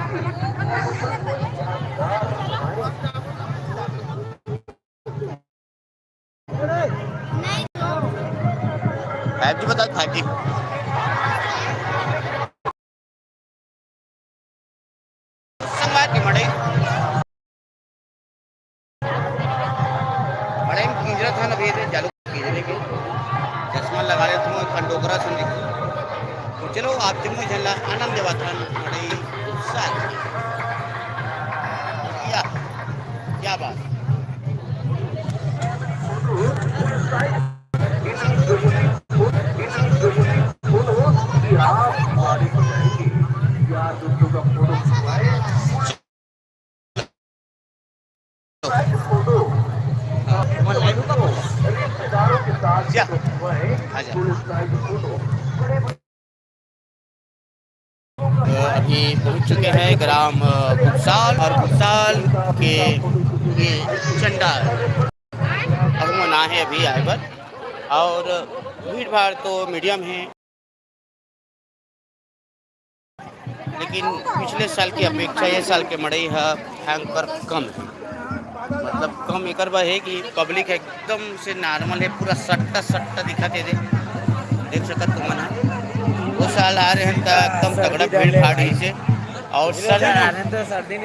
5G बता 5G Sangwar की मड़ई मड़ई में कीजरा था ना भेजे चालू कीजरे के चश्मा लगा ले तुम कंडोकरा सुन दिखो चलो आप जम्मू झल्ला आनंद देवाथन मड़ई साल क्या बात अभी पहुंच चुके हैं ग्राम कुपसाल और कुपसाल के ये झंडा अगमना है अभी आए पर और भीड़ भाड़ तो मीडियम है लेकिन पिछले साल की अपेक्षा ये साल के मड़ई है भयंकर कम है मतलब कम एक है कि पब्लिक एकदम से नॉर्मल है पूरा सट्टा सट्टा दिखा दे देख सकत तुम ना वो साल आ रहे हैं तो एकदम तगड़ा भीड़ भाड़ ही से और सर्दी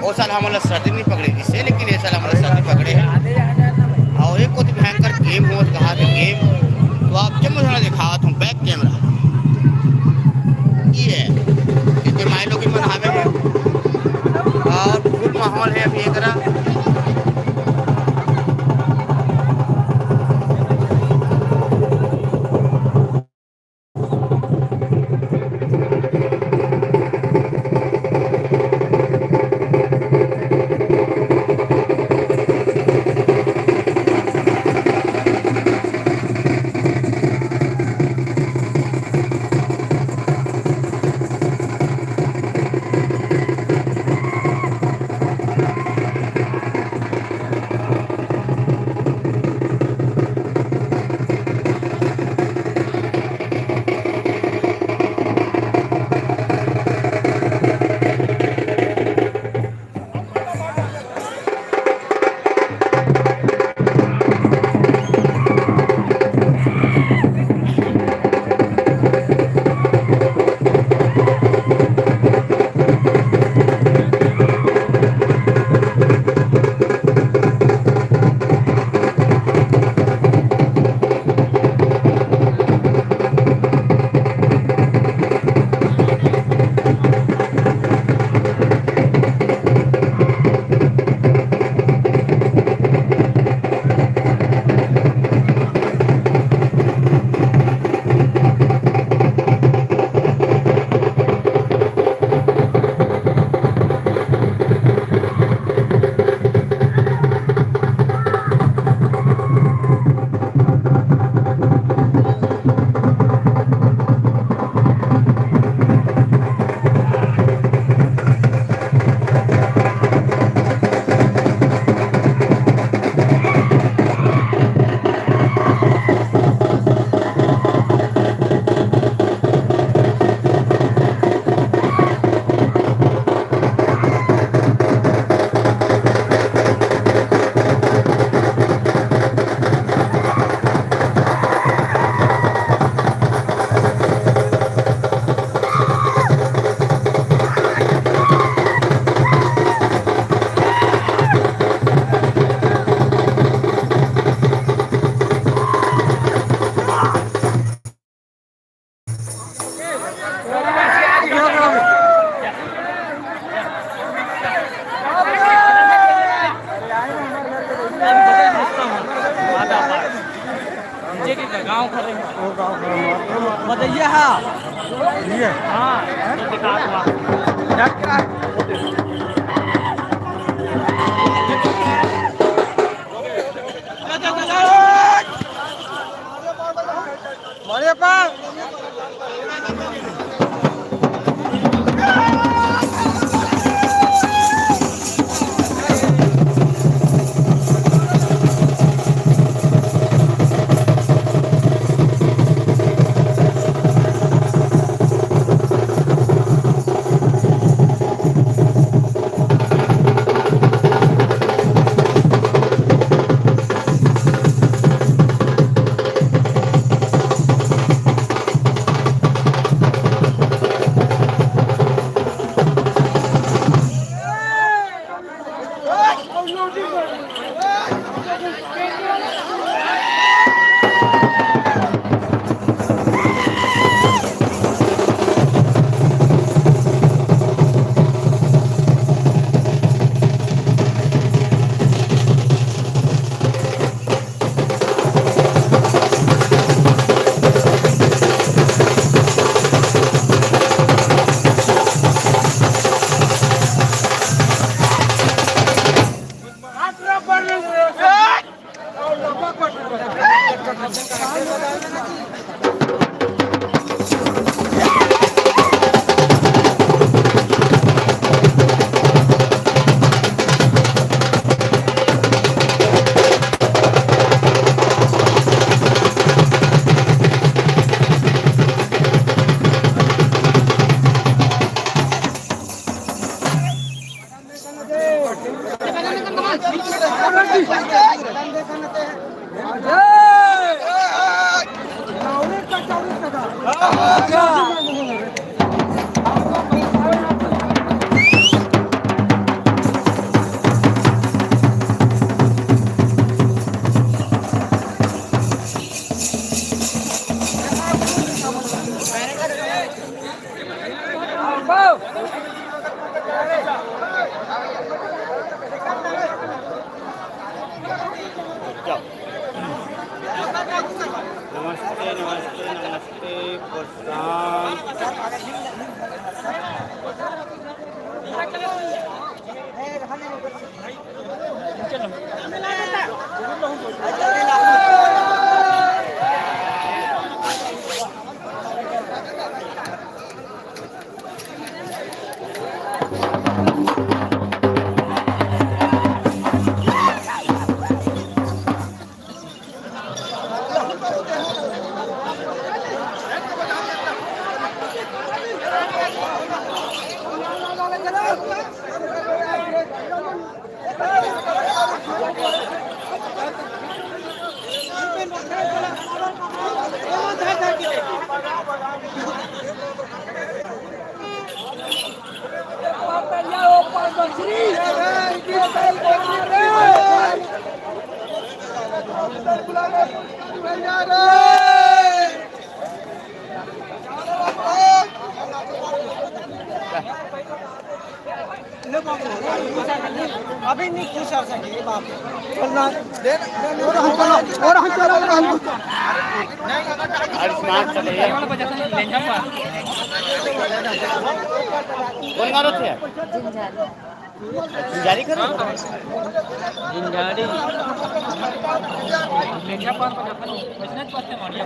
वो साल हमारा सर्दी नहीं पकड़ी जिससे लेकिन ये साल हमारा सर्दी पकड़े हैं और एक को भयंकर गेम हो कहा था गेम तो आप जब मैं दिखा था बैक कैमरा ये है माइलों की मनावे है और फुल माहौल है अभी एक गाँव खड़े बताइए हाँ जाओ। नमस्ते नमस्ते नमस्ते प्रशांत। अभी नहीं खुश आ सके बाप स्मार्ट चले कौन गारो थे जारी करो जिंजारी लेंजा पान को जाकर बिजनेस करते मारिया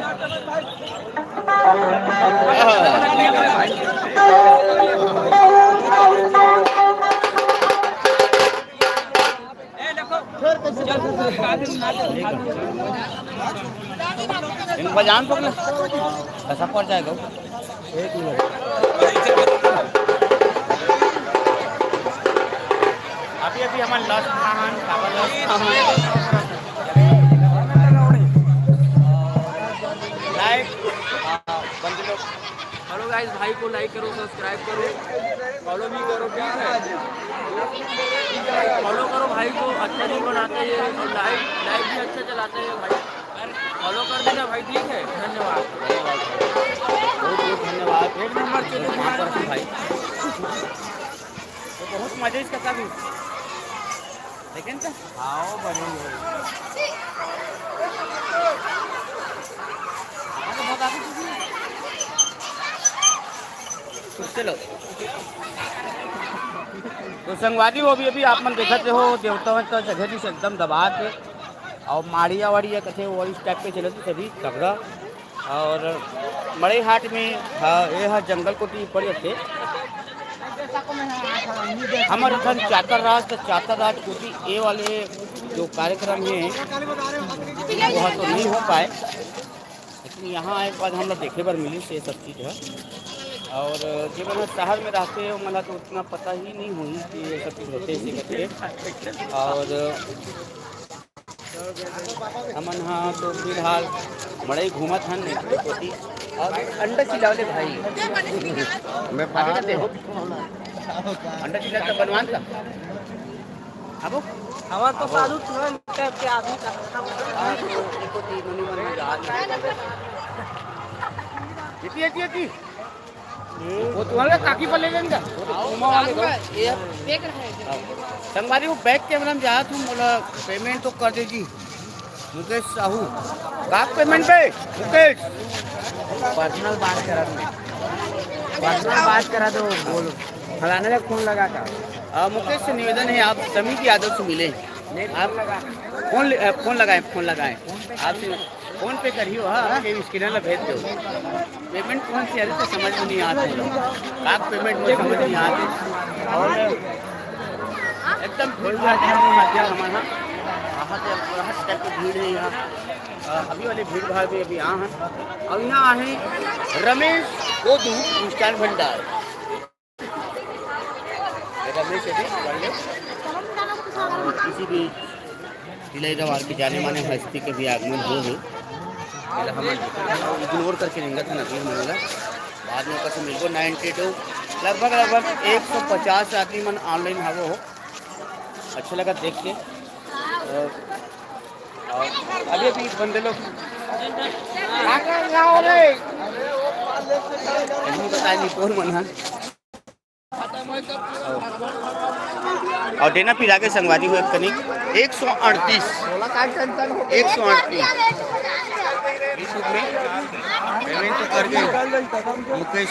इनको जान पकड़ ऐसा पड़ जाएगा। एक मिनट अभी अभी हमारे लॉस खान लाइक बंद लोग। हेलो गाइस, भाई को लाइक करो, सब्सक्राइब करो, फॉलो भी करो, ठीक है। फॉलो करो भाई को, अच्छा नहीं बनाते हैं और लाइव भी अच्छा चलाते हैं भाई। फॉलो कर देना भाई, ठीक है। धन्यवाद, बहुत बहुत धन्यवाद। एक नंबर चलो भाई तो बहुत मजे इसका था भी लेकिन क्या आओ बने चलो तो संगवादी वो भी अभी आप मन देखते हो देवता तो जगह भी एकदम दबा के और माड़िया वाड़िया कथे वो इस टाइप के चलते सभी तगड़ा। और मड़ई हाट में हाँ ये हाँ जंगल कोटी पड़े थे हमारे खन चातर राज कोटी ये वाले जो कार्यक्रम हैं वह तो नहीं हो पाए लेकिन यहाँ आए के बाद हम लोग देखे बार मिली से सब चीज़ है। और जब मैं शहर में रहते हैं मतलब तो उतना पता ही नहीं हुई कि ये सब चीज़ होते इसी करके। और हमन हाँ तो फिलहाल बड़े घूमत हन कोटी और अंडा चिलावले भाई मैं पानी करते हो अंडा चिला का बनवान का अब हमार तो साधु तुरंत टाइप के आदमी का कोटी मनी मन याद जीती वो तुम्हारे काकी पर ले लेंगे ये देख रहे हैं संगवारी वो बैक कैमरा में जा तुम बोला पेमेंट तो कर दीजिए मुकेश साहू काक पेमेंट पे मुकेश पर्सनल बात करा दो बोलो फलाने का फोन लगा का मुकेश से निवेदन है आप समी की यादव से मिले आप फोन लगाएं आप फोन पे करियो हाँ स्कैनर में भेज दो पेमेंट कौन सी तो समझ में नहीं आते आप पेमेंट में समझ नहीं आते और एकदम भीड़ भाड़ हमारे यहाँ टाइप की भीड़ है यहाँ अभी वाली भीड़ भाड़ भी अभी यहाँ है और यहाँ है रमेश गोदू मिष्ठान भंडार रमेश किसी भी तिलैयावार के जाने माने हस्ती के भी आगमन हो हम इग्नोर करके रहेंगे था नदी मिलेगा बाद में कैसे मिलको 92 लगभग 150 आदमी मन ऑनलाइन हवो हो अच्छा लगा देख के। और अभी बंदे लोग बताए नहीं कौन मन और देना पिला के संगवारी हुए कनिक 138 पेमेंट तो कर गए। मुकेश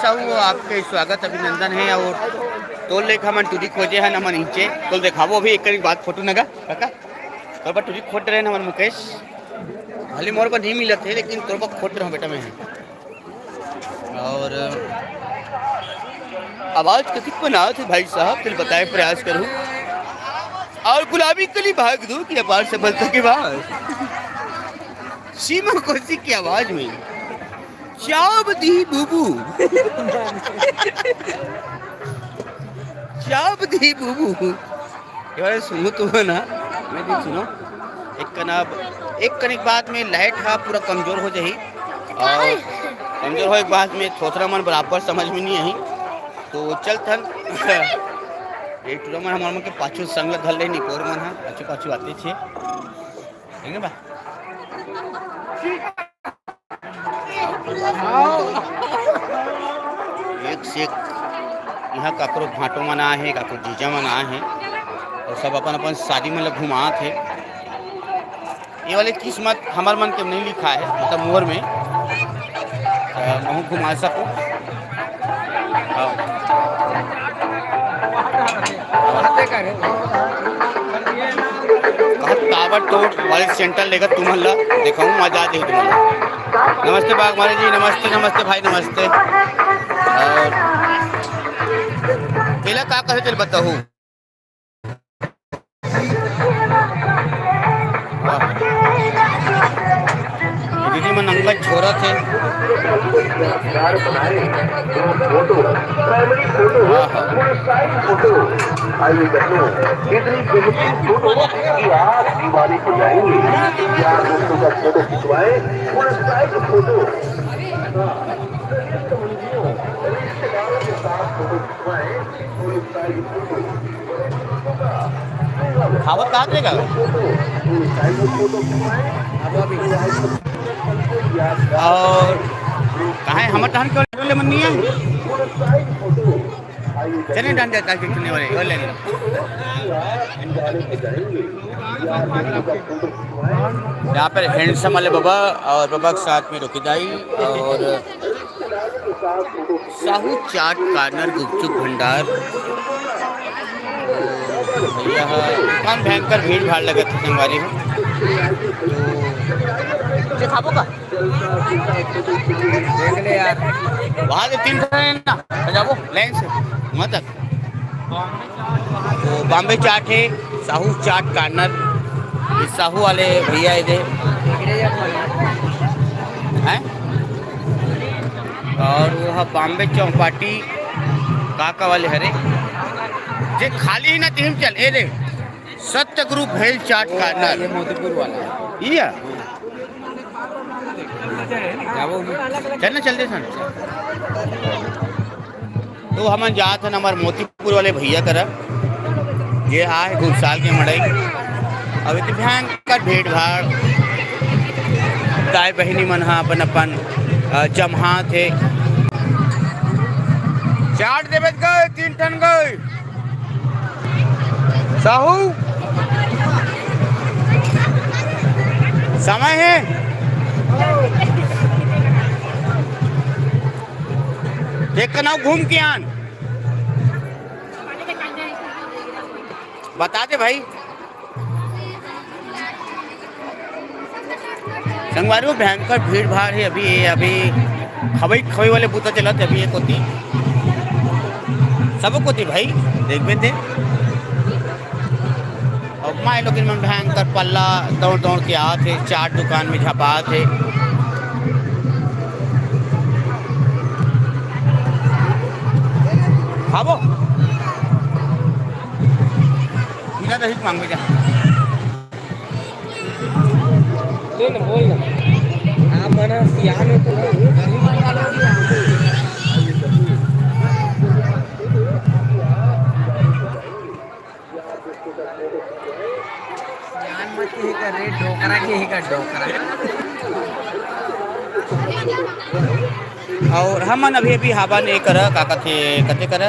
साहू आपके स्वागत अभिनंदन है। और तो लेखा मन टूरी खोजे है नमन नीचे तो देखावो अभी एक बात फोटो नगा काका तोर पर टूरी खोट रहे नमन मुकेश भले मोर पर नहीं मिलत है लेकिन तोर पर खोट रहा बेटा मैं है। और आवाज कथी बनाओ थे भाई साहब फिर बताए प्रयास करूं। और गुलाबी कली भाग दूं कि अपार सफलता के बाद सीमा कोसी की आवाज में चाबदी बुबू चाबदी बुबू यार सुनो तुम ना मैं भी सुनो एक कनिक बाद में लाइट हा पूरा कमजोर हो जाही और कमजोर हो एक बाद में थोड़ा मन बराबर समझ में नहीं आई तो चल थन ये टूरा मन हमार मन के पाछू संग धल ले निपोर मन हा पाछू आते छे ठीक है बा एक से यहाँ काकरो भाटो मना है काकरो जीजा मना है और सब अपन अपन शादी में घुमात है। ये वाले किस्मत हमार मन के नहीं लिखा है मतलब मोर में मैं घुमा सकूँ। टावर तोड़ वाले सेंटर लेकर तुम हल्ला दिखाऊँ मजा दे तुम्हारा। नमस्ते बाग मारे जी नमस्ते भाई नमस्ते। और केला का कहे चल बताऊँ दीदी मन अंकल छोरा थे खावत कहाँ देगा और कहाँ हम टहन के मन नहीं है चले डाल जाता कितने वाले ले यहाँ पर हैंडसम वाले बाबा और बाबा के साथ में रुकिदाई और साहू चाट कार्नर गुपचुप भंडार भैया दुकान भयंकर भीड़ भाड़ लगा था संगवारी में तो खाबो का देख ले यार वहाँ से 3 ना जाओ लाइन से वहाँ तक तो बॉम्बे चाट है साहू चाट कार्नर साहू वाले भैया इधर हैं और वह बॉम्बे चौपाटी काका वाले हरे जे खाली ही ना तीन चल ए दे सत्य ग्रुप भेल चाट कार्नर ये मोतीपुर वाला ये चल ना चलते सन तो हम जात हन हमारे मोतीपुर वाले भैया करा ये आए गुरसाल के मड़ई अब इतनी भयंकर भीड़ भाड़ दाई बहनी मन अपन अपन जमहा थे चाट देवे गए 3 टन गए साहू समय है देख कर ना घूम के आन बता दे भाई संगवारी में भयंकर भीड़ भाड़ है अभी खबई वाले बूता चला थे अभी एक होती सब होती भाई देख थे और माए लोग इनमें भयंकर पल्ला दौड़ के आते चाट दुकान में झपा थे खाबो बिना दही मांगो जा ले ना बोल ना आप बना सियान हो तो सियान मत ही कर रे डोकरा के ही कर डोकरा और हमन अभी अभी हावा नहीं करा का कथे कथे करा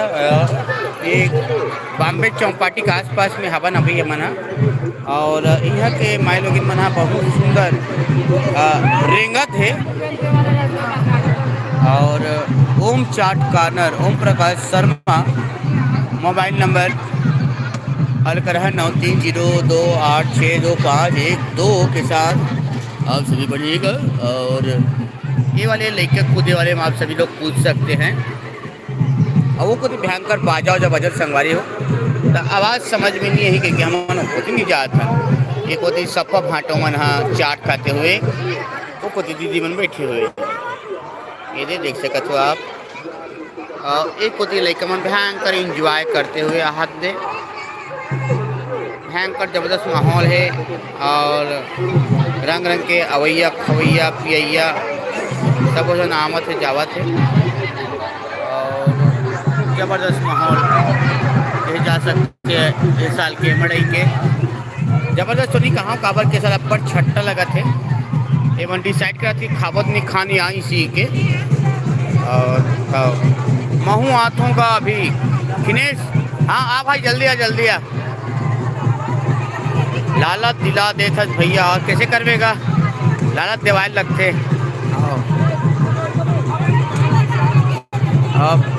एक बॉम्बे चौपाटी के आसपास में हवन अभी हमन हा। और यहाँ के माई लोगिन मन हा बहुत सुंदर रेंगत है। और ओम चाट corner Om Prakash Sharma mobile number अलकरहा 9302862512 के साथ आप सभी बनिएगा। और ये वाले लड़के कूदे वाले में आप सभी लोग कूद सकते हैं। और वो कोई भयंकर बाजा वाजा बजट संगवारी हो तो आवाज़ समझ में नहीं है कि हम कुछ नहीं जाता। एक होती सप्पा भाटों मन हाँ चाट खाते हुए वो कोई दीदी मन बैठे हुए ये देख सकते हो आप। एक होती लड़का मन भयंकर इंजॉय करते हुए हाथ दे भयंकर जबरदस्त माहौल है। और रंग रंग के अवैया खवैया पियैया सब वो आमत है जावत है। और ज़बरदस्त माहौल कहे जा सकते हैं इस साल के मड़ई के ज़बरदस्त तो नहीं कहाँ काबर के साथ पर छट्टा लगा थे एवं डिसाइड करा थी खावत नहीं खानी आई सी के। और महू आथों का अभी फिनेश हाँ आ भाई जल्दी आ लालत दिला देता भैया और कैसे करवेगा लालत देवाल लगते।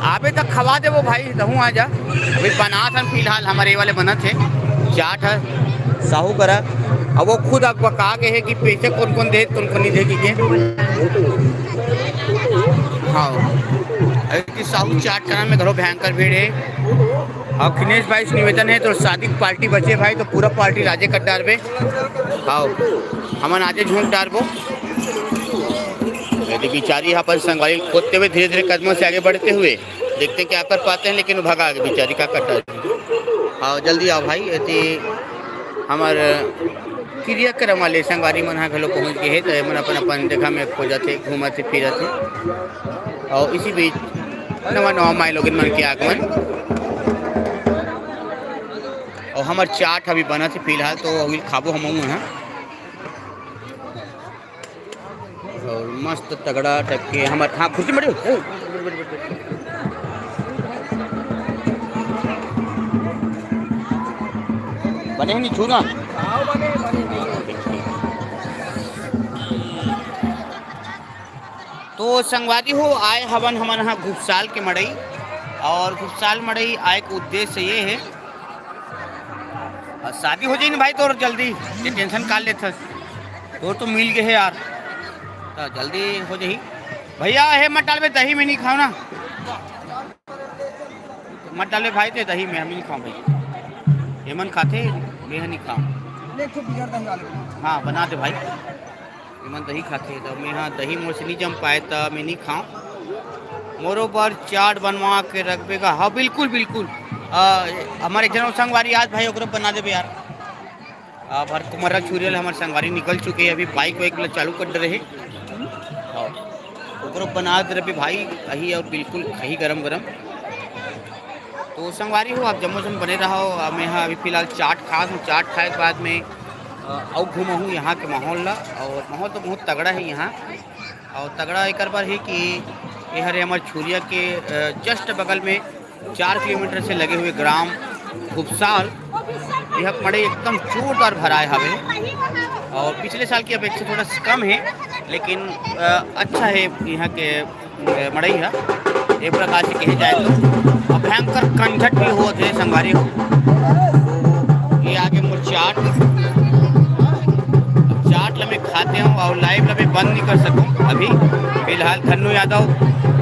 आबे तक खवा दे वो भाई रहूँ आ जा अभी बना था फिलहाल हमारे वाले बना थे चाट है साहू करा। अब वो खुद आपको कहा गए है कि पैसे कौन कौन दे कौन नहीं दे के हाँ साहू चाट कराने में घरों भयंकर भीड़ है। और खिनेश भाई से निवेदन है तो शादी पार्टी बचे भाई तो पूरा पार्टी राजे कट डालबे। हाँ हमन आजे झूठ डालबो यदि बिचारी यहाँ पर संगवारी खोदते हुए धीरे धीरे कदमों से आगे बढ़ते हुए देखते क्या कर पाते हैं लेकिन भगा आगे बिचारी का कट डाल। हाँ जल्दी आओ भाई यदि हमार क्रियाक्रम वाले संगवारी मन हाँ घलो पहुँच गए है तो मन अपन अपन जगह में खो जाते घूमते फिरते। और इसी बीच नवा माई लोग मन के आगमन और हमार चाट अभी बना थे फिलहाल तो अभी खाबो हम हैं। और मस्त तगड़ा टाइप के हमारे हाँ खुशी बड़ी बने हैं नहीं छूना तो संगवादी हो आए हवन हमारे यहाँ घुपसाल के मड़ई। और घुपसाल मड़ई आए का उद्देश्य ये है शादी हो जाए ना भाई तो जल्दी ये टेंशन काट लेते तो मिल गए है यार तो जल्दी हो जाही भैया है मत डालबे दही में नहीं खाओ ना मत डाले भाई थे दही में हम नहीं खाओ भाई हेमन खाते मैं नहीं खाओ हाँ बना दे भाई हेमन दही खाते तो मैं हाँ दही मोर से नहीं जम पाए तो मैं नहीं खाऊँ मोरो पर चाट बनवा के रखबे का। हाँ बिल्कुल बिल्कुल हमारे जन संगवारी आज भाई ओकरो बना देवे यार। भर कुमर्रा छुरियल हमारे संगवारी निकल चुके हैं अभी बाइक वाइक चालू कर रहे ओकरो बना दे रहे भाई अही और बिल्कुल अही गरम तो संगवारी हो आप जम्मू जम बने रहो। मैं हाँ अभी फिलहाल चाट खा हूँ चाट खाए के बाद में और घूमा हूँ यहाँ के माहौल ला। और माहौल तो बहुत तगड़ा है यहाँ और तगड़ा एक बार है कि ये हरे हमारे छुरिया के जस्ट बगल में 4 किलोमीटर से लगे हुए ग्राम घुपसाल यह मड़ई एकदम जोरदार भराए हवे। और पिछले साल की अपेक्षा थोड़ा कम है लेकिन अच्छा है यहाँ के मड़ई है एक प्रकार से कहे जाए तो भयंकर कंझट भी हो थे संगवारी हो। तो ये आगे मोर चाट लम्बे खाते हूँ और लाइव लम्बे बंद नहीं कर सकूँ अभी फिलहाल। धन्नू यादव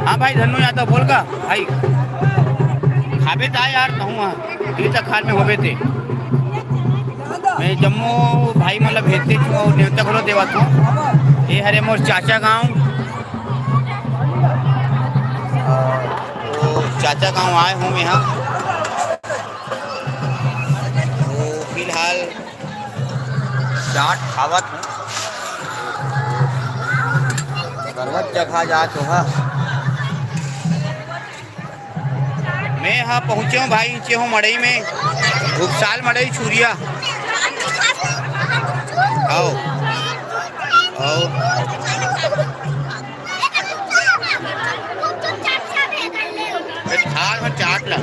हाँ भाई धन्नू यादव बोल का भाई खाबे था यार कहूँ तीन तक खाल में होबे थे मैं जम्मू भाई मतलब भेजते थी और देवता खोलो देवा थो ये हरे मोर चाचा गाँव तो चाचा गाँव आए हूँ मैं यहाँ तो फिलहाल चाट खावत हूँ गर्वत जगह जा तो है मैं हाँ पहुँचे हूँ भाई नीचे हूँ मड़ई में घुपसाल मड़ई छुरिया आओ बाद में चाट ला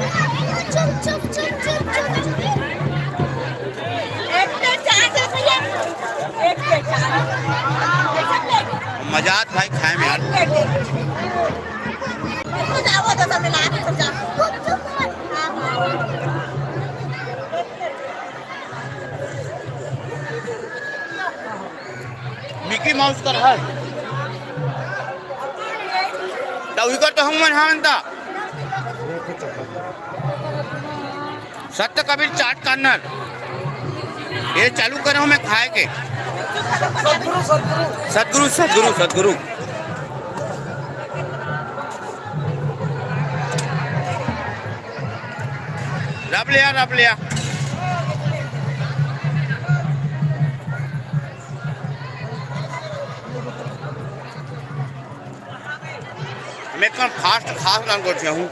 मजाक भाई खाए में यार। मिकी माउस कर है तो हम मनता सत्य कबीर चाट कार्नर ये चालू कर रहा हूँ मैं खाए के। सदगुरु सदगुरु सदगुरु रब लिया रब लिया। मैं कल फास्ट खास नाम कर हूँ।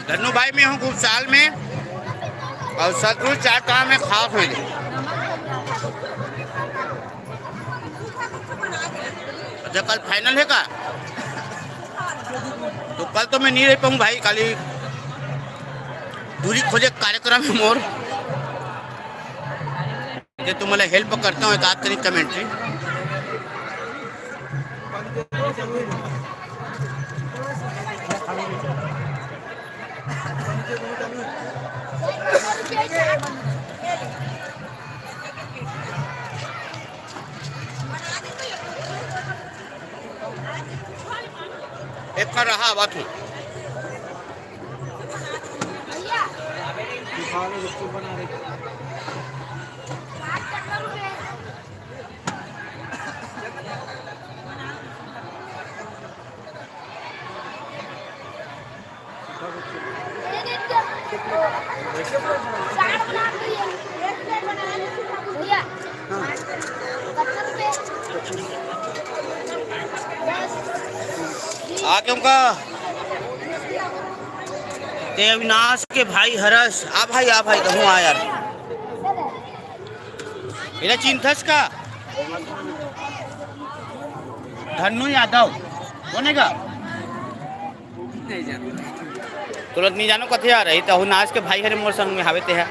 धन्नू भाई मैं हूँ खूब साल में और सदगुरु चाट का मैं खास हूँ। अच्छा कल फाइनल है का तो कल तो मैं नहीं रह पाऊँ भाई। खाली दूरी खोजे कार्यक्रम है मोर ये तो मैं हेल्प करता हूँ एक आध करी कमेंट्री। एक कर रहा बात हूँ आगे उनका ते अविनाश के भाई हरस आ भाई कहूँ आ यार मेरा चिंथस का धन्नू यादव बनेगा तुरंत नहीं जानो कथे आ रही तो अविनाश के भाई हरे मोर संग में हावेते है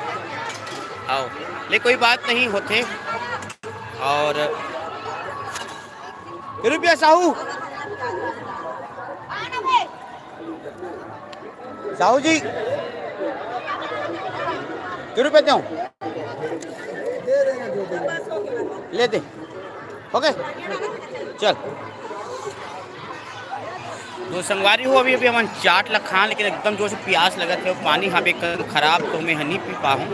आओ ले कोई बात नहीं होते। और रुपया साहू साहू जी क्यों रुपये दूँ ले दे ओके चल। तो संगवारी हो अभी हम चाट लखा लेकिन एकदम जो से प्यास लगा थे पानी हाँ एकदम खराब तो मैं नहीं पी पाऊँ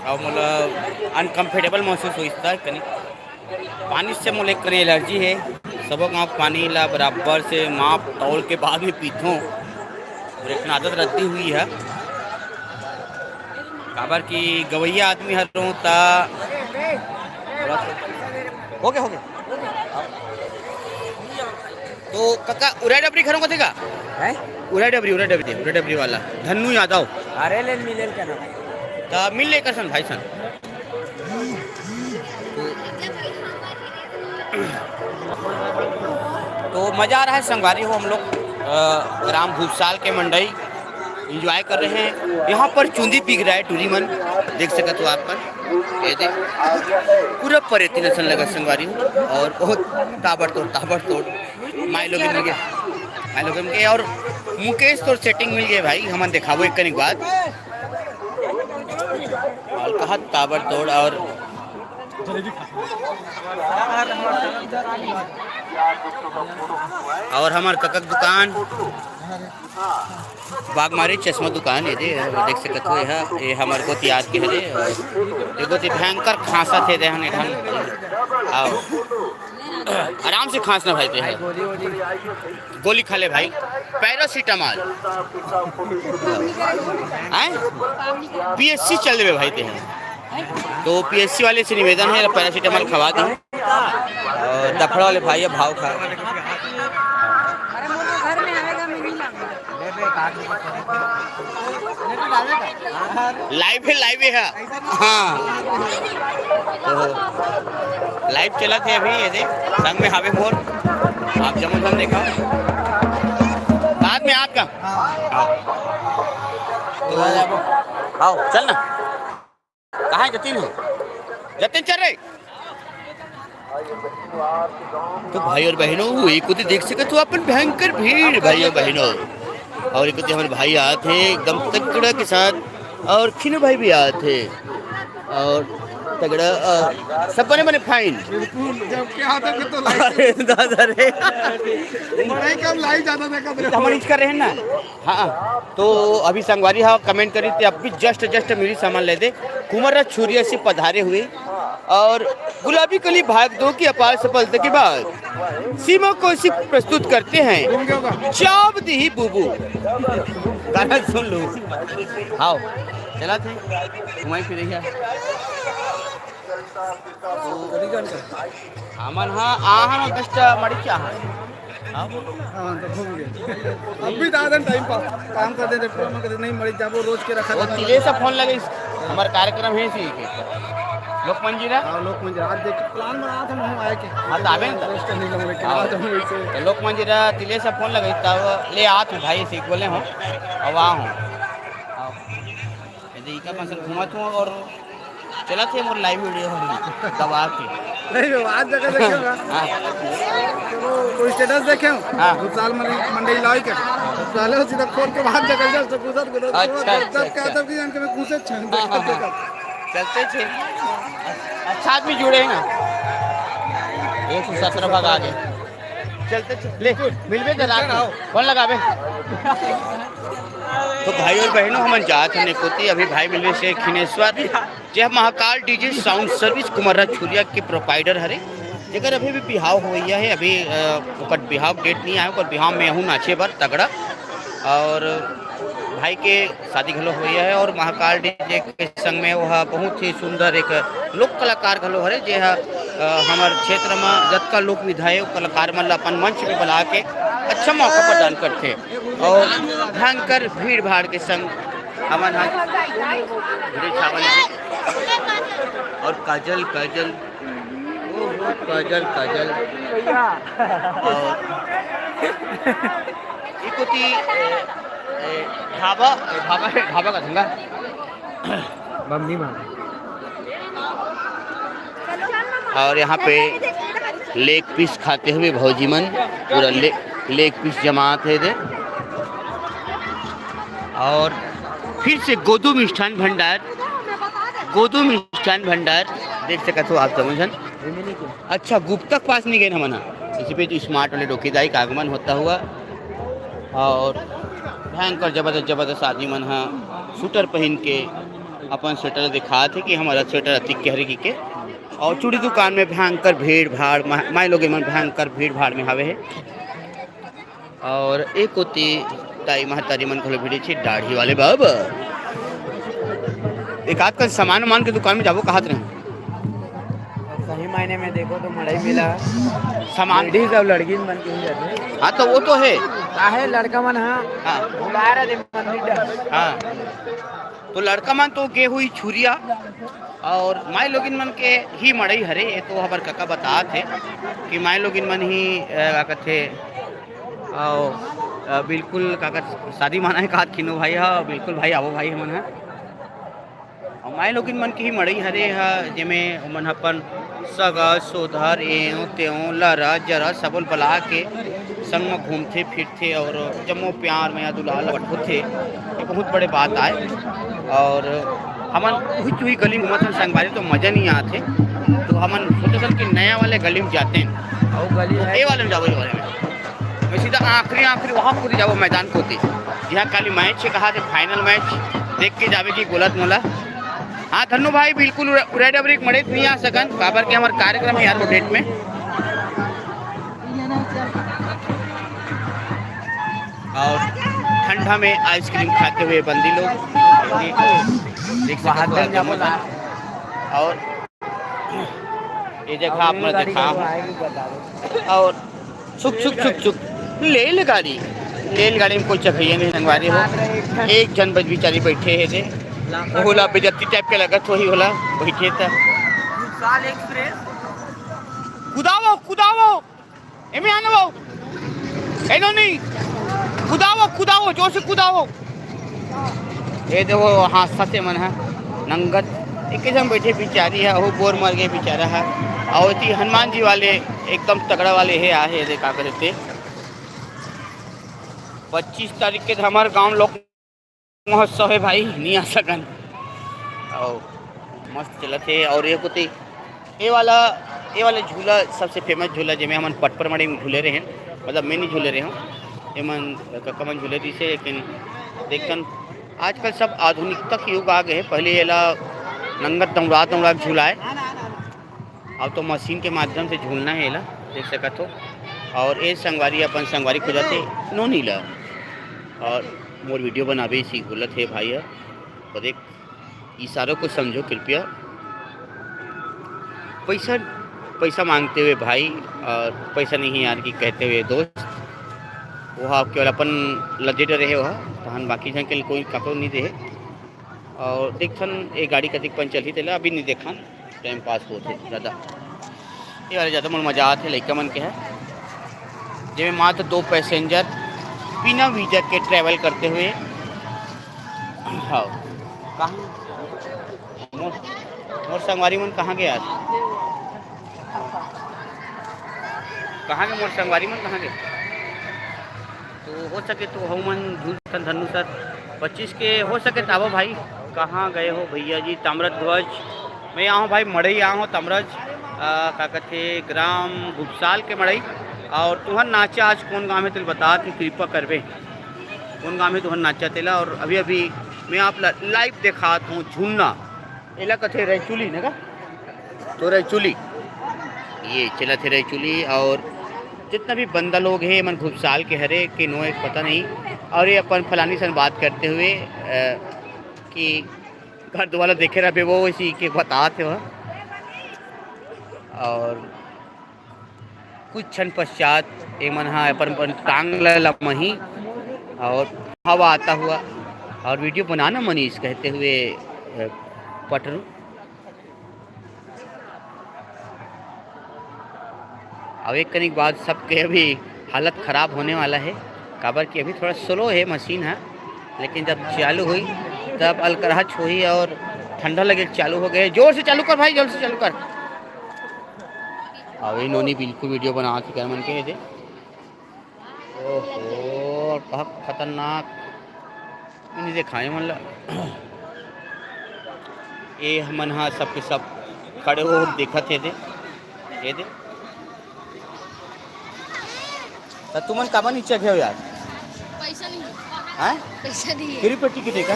और मतलब अनकम्फर्टेबल महसूस होता है कहीं पानी से मुझे कहीं एलर्जी है। सब गाँव पानी ला बराबर से माप तौल के बाद में पीथों और एक आदत रहती हुई है काबर की गवैया आदमी हर ता हो गया तो काका उड़ा डबरी खरों को देगा है उड़ा डबरी वाला धन्नू यादव अरे ले मिले क्या ना तो मिल लेकर सन भाई सन तो मज़ा आ रहा है। संगवारी हो हम लोग ग्राम भूसाल के मंडई इंजॉय कर रहे हैं। यहाँ पर चूंदी पिघ रहा है टूरी मन देख सकते हो आप पर ये देख पूरा परेती नसन लगा संगवारी और बहुत ताबड़तोड़ माई लोग मिल गए और मुकेश तो सेटिंग मिल गए भाई हम दिखाबो एक कनिक बाद और कहा ताबड़तोड़ और हमार ककक दुकान बागमारी चश्मा दुकान ये दे देख सकते हो ये हमार को याद के है एगो भयंकर खांसा थे दे हने आओ आराम से खांसना भाई ते है गोली खा ले भाई पैरासीटामॉल पीएससी चल रहे भाई ते हैं तो पीएससी वाले से निवेदन है पैरासीटामॉल खवा दें और दफड़ा वाले भाई भाव खा लाइव है हाँ। तो लाइव चला थे अभी ये दे संग में हावे मोर आप जमुन हम देखा बाद में आपका आओ तो आओ चल ना कहाँ है जतिन हो जतिन चल रहे तो भाई और बहनों एक को देख सके तो अपन भयंकर भीड़ भाई और बहनों और एक हमारे भाई आए थे एकदम तगड़ा के साथ और खिनो भाई भी आए थे और तगड़ा सब बने बने फाइन जब क्या आता है तो लाइव दादा रे बड़ा ही कम लाइव जाता था कब हम रीच कर रहे हैं ना हाँ तो अभी संगवारी हाँ कमेंट करी थी अभी जस्ट मेरी सामान ले दे कुमार छुरिया से पधारे हुए और गुलाबी कली भाग दो की अपार सफलता के बाद सीमा को इसी प्रस्तुत करते हैं चाप दी बूबू गाना सुन लो आओ चला थे घुमाई फिर हमन हाँ आहा कष्ट मड़ी क्या हाँ तो घूम गए अब भी दादा टाइम पास काम कर देते प्रोग्राम कर नहीं मरी जाबो रोज के रखा वो तिले से फोन लगे हमारा कार्यक्रम है सी लोक मंजिरा हाँ लोग मुझे आज देख प्लान बना था हम आए के हाँ तो आवे ना रेस्ट नहीं लग रहा आज हम ऐसे तो लोक मंजिरा तिले से फोन लगे तब ले आत हूँ भाई सीख बोले हूँ अब आ हूँ यदि का मसल घुमा हूँ और चला थे मोर लाइव वीडियो दबा के नहीं आज जगह देखे चलो कोई स्टेटस देखे हाँ। दो साल मंडई लाई के साले सीधा खोल के बाहर जगह जा तो गुजर गुजर अच्छा, जब क्या अच्छा। तब की जान के मैं घुसे छन चलते थे अच्छा आदमी जुड़े हैं ना 117 भाग आगे चलते ले मिलवे जरा कौन लगावे तो भाई और बहनों हम जात हैं नेकोती अभी भाई मिलवे से खिनेश्वर जे Mahakal DJ sound service Kumar Churiya के प्रोवाइडर हरे जेकर अभी भी बिहाव होइया है अभी ओकर बिहाव डेट नहीं आया ओकर बिहाव में हूँ नाचे बर तगड़ा और भाई के शादी घलो हुई है और महाकाल डीजे के संग में वह बहुत ही सुंदर एक लोक कलाकार घलो हरे जे हमार क्षेत्र में जतका लोक विधायक कलाकार मन अपन मंच में बुला के अच्छा मौका प्रदान करते और भयंकर भीड़ भाड़ के संग हमन और काजल काजल काजल काजल और इकोती ढाबा ढाबा ढाबा का धंधा बमनी मां और यहाँ पे लेग पीस खाते हुए भौजी मन पूरा लेग पीस जमात है दे और फिर से गोदू मिष्ठान भंडार देख सकते हो आप समझन अच्छा गुप्तक पास नहीं गए हमना इसी पे तो स्मार्ट वाले डोकेदाई का आगमन होता हुआ और भयंकर जबरदस्त आदमी मन हाँ स्वेटर पहन के अपन स्वेटर दिखा थे कि हमारा स्वेटर अति गहरे के और चूड़ी दुकान में भयंकर भीड़ भाड़ माई लोग मन भयंकर भीड़ भाड़ में हावे है और एक होती ताई महतारी मन को भिड़ी थी दाढ़ी वाले बाबा एक आध का सामान वामान के दुकान में जाबो कहत रहे सही मायने में देखो तो मड़ई मिला सामान लेडीज और लड़की मन के जाते हाँ तो वो तो है काहे लड़का मन हाँ हाँ बुलाया रे मंदिर हाँ तो लड़का मन तो गे हुई छुरिया और माई लोगिन मन के ही मड़ई हरे ये तो हमार काका बता थे कि माई लोगिन मन ही का कहते और बिल्कुल काका शादी माना है कहा खिनो भाई हाँ बिल्कुल भाई आवो भाई हमन है और माई लोगिन मन के ही मड़ई हरे हा जेमे मन अपन सगा सोधर एव त्यों लरा जरा सबल बला के संग में घूमते फिरते और जम्मो प्यार में या दुलाल होते ये बहुत बड़े बात आए और हमन हुई गली घूमत हैं संगवारी तो मज़ा नहीं आते तो हमन सोचे सन कि नया वाले गली में जाते हैं और गली है ये वाले में जाओ ये वाले में मैं सीधा आखिरी वहाँ पूरी जाओ मैदान को होती जहाँ खाली मैच है कहा थे फाइनल मैच देख के जावे की गोलत मोला हाँ धन्नो भाई बिल्कुल उड़ा डबरी मड़े नहीं आ सकन बाबर के हमारे कार्यक्रम है यार वो डेट में और ठंडा में आइसक्रीम खाते हुए बंदी लोग देख सकते और ये जगह आपने देखा और छुक छुक छुक छुक ले गाड़ी रेलगाड़ी में कोई चढ़िए नहीं संगवारी हो, एक जन बज बिचारी बैठे है थे, होला बेजती टाइप के लगत वही होला बैठे था। साल एक्सप्रेस कुदावो कुदावो एमे आना वो एनो नहीं कुदावो कुदावो जोर से कुदावो। ये देखो हादसा से मन है नंगत एक जन बैठे बिचारी है, वो बोर मर गए बेचारा है। और थी हनुमान जी वाले एकदम तगड़ा वाले है आहे रे का करते 25 तारीख के हमारे गांव लोग महोत्सव है भाई, नहीं आ सकन और मस्त चलत है। और ये कुछ ये वाला झूला सबसे फेमस झूला जिसमें हम पटपर मड़े में झूले रहे हैं, मतलब मैं नहीं झूले रहे हूँ ये मन कमन झूले दी से। लेकिन देखन आजकल सब आधुनिकता के युग आ गए, पहले ये नंगत दौड़ा झूला है, अब तो मशीन के माध्यम से झूलना है ला देख सकत हो। और ये संगवारी अपन संगवारी खुदा थे नो नीला और मोर वीडियो बनावे इसी गलत है भाई है। और एक इशारों को समझो कृपया, पैसा मांगते हुए भाई और पैसा नहीं यार की कहते हुए दोस्त, वह केवल अपन लज्जे रहे वह तहन बाकी जन के कोई कपड़ो नहीं दे। और देखन एक गाड़ी कतिक पन चली थे अभी नहीं देखन टाइम पास होते ज़्यादा, ये वाले ज़्यादा मन मजा आते लड़का मन के है जिसमें मात्र 2 पैसेंजर बिना वीज़ा के ट्रैवल करते हुए। हाँ कहाँ मोर संगवारी मन कहाँ गया, कहाँ गए मोर संगवारी मन कहाँ गए। तो हो सके तो हम मन झूल धनु सर 25 के हो सके ताबो भाई कहाँ गए हो भैया जी। ताम्रध्वज मैं यहाँ हूँ भाई मड़ई आया हूँ ताम्रज का कहते ग्राम भूपसाल के मड़ई। और तुहर नाचा आज कौन गाँव में तेल बता कि कृपा करवे कौन गाँव में तुहर नाचा तेला। और अभी मैं आप लाइव दिखाता हूँ झूलना एला कथे रैचुली ना का तो रैचुली ये चला थे रैचुली। और जितना भी बंदा लोग हैं मन भूपसाल के हरे कि नो एक पता नहीं। और ये अपन फलानी सन बात करते हुए कि घर दोबारा देखे रहे वो इसी के बताते वह। और कुछ क्षण पश्चात एक मन हाँ अपन टांग लमही और हवा आता हुआ और वीडियो बनाना मनीष कहते हुए पटरू। अब एक कनिक बाद सबके अभी हालत ख़राब होने वाला है, काबर कि अभी थोड़ा स्लो है मशीन है, लेकिन जब चालू हुई तब अलकरहच हुई और ठंडा लगे चालू हो गए। जोर से चालू कर भाई, जोर से चालू कर। अब इन्होंने बिल्कुल वीडियो बना के मन के थे। ओहो बहुत खतरनाक नहीं दिखाए मतलब ये मन हाँ सबके सब खड़े हो देखा थे ये दे तो तुमन काबा नीचे गए हो यार पैसा नहीं हैं पैसा नहीं के रुपये टिकट है का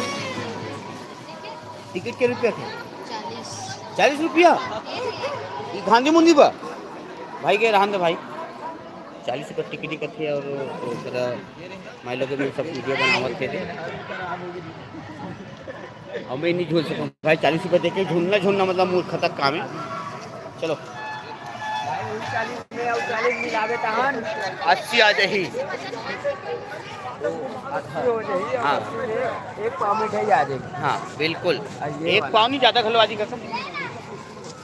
टिकट के रुपया थे 40 रुपया ये गांधी मुंदी बा भाई के रहन दे भाई 40 रुपये टिकट का थे। और माई लोग में सब वीडियो बनावत थे और मैं नहीं झूल सकूँ भाई 40 रुपये देखे झूलना मतलब मूर्खता काम है। चलो 80 आ जाही हाँ एक पाव मिठाई आ जाएगी। हाँ बिल्कुल एक पाव नहीं ज़्यादा खलवा जी कसम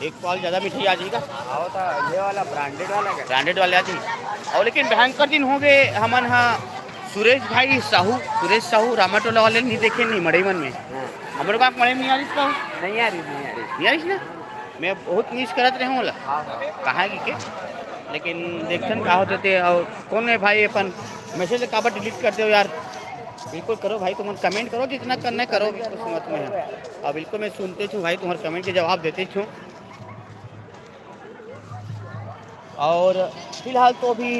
एक पाव ज़्यादा मिठाई आ जाएगा। आओ था ये वाला ब्रांडेड वाले आ जाए। और लेकिन भयंकर दिन हो गए हमन हाँ सुरेश साहू रामाटोला वाले नहीं देखे नहीं मड़ई मन में हमारे गाँव मड़ई नहीं आ रही नहीं आ रही ना मैं बहुत मिस करत रहे हूँ कहाँ की के लेकिन देखन का होते थे। और कौन है भाई अपन मैसेज काबर डिलीट करते हो यार, बिल्कुल करो भाई तुम कमेंट करो जितना करना है करो बिल्कुल समझ में है। और बिल्कुल मैं सुनते छूँ भाई तुम्हारे कमेंट के जवाब देते छूँ। और फिलहाल तो अभी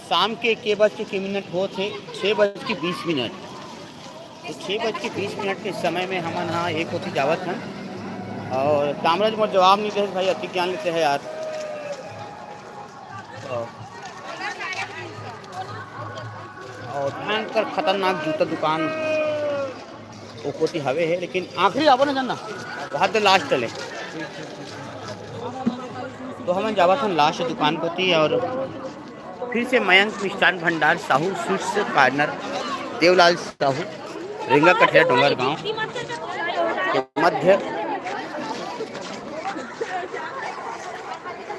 शाम के 6:20 हो थे 6:20 तो 6:20 के समय में हम हाँ एक होती जावत हैं। और कामराज मोर जवाब नहीं दे भाई अति ज्ञान लेते हैं यार। और भयंकर खतरनाक जूता दुकान ओकोती हवे है, लेकिन आखिरी आवो ना जानना वहाँ तो लास्ट चले तो हमें जावा था लास्ट दुकान को थी। और फिर से मयंक मिष्ठान भंडार साहू स्वीट्स कॉर्नर देवलाल साहू रिंगा कठिया डोंगर गांव के मध्य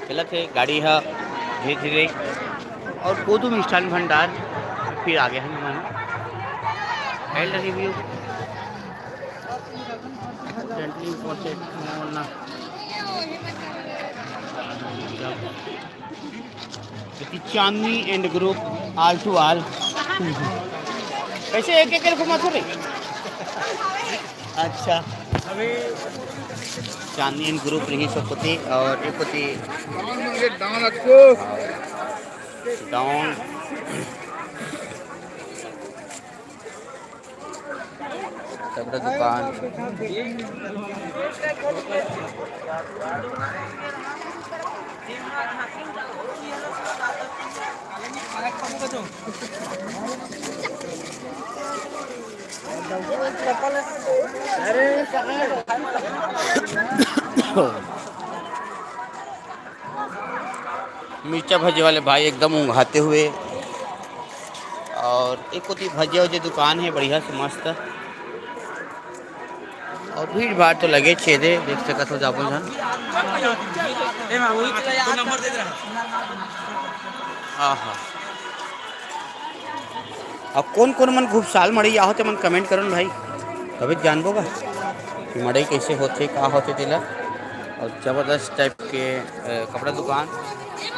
चलत है गाड़ी है धीरे धीरे। और कोदू मिष्ठान भंडार फिर आगे हैं हमारा review Chandni and group all to all कैसे एक एक घुमा थोड़े। अच्छा अभी चांदनी एंड ग्रुप रही सबपति और एक पति डाउन सबरा दुकान मिर्चा भजे वाले भाई एकदम ऊँघाते हुए। और एक होती भजिया वजिया दुकान है बढ़िया से मस्त। और भीड़ भाड़ तो लगे छेदे देख सकत हो जापन जन। हाँ अब कौन कौन मन खूब साल मड़ई आओ तो मन कमेंट करो भाई तभी जानबो बा कि मड़ई कैसे होते का होते तेला। और ज़बरदस्त टाइप के कपड़ा दुकान।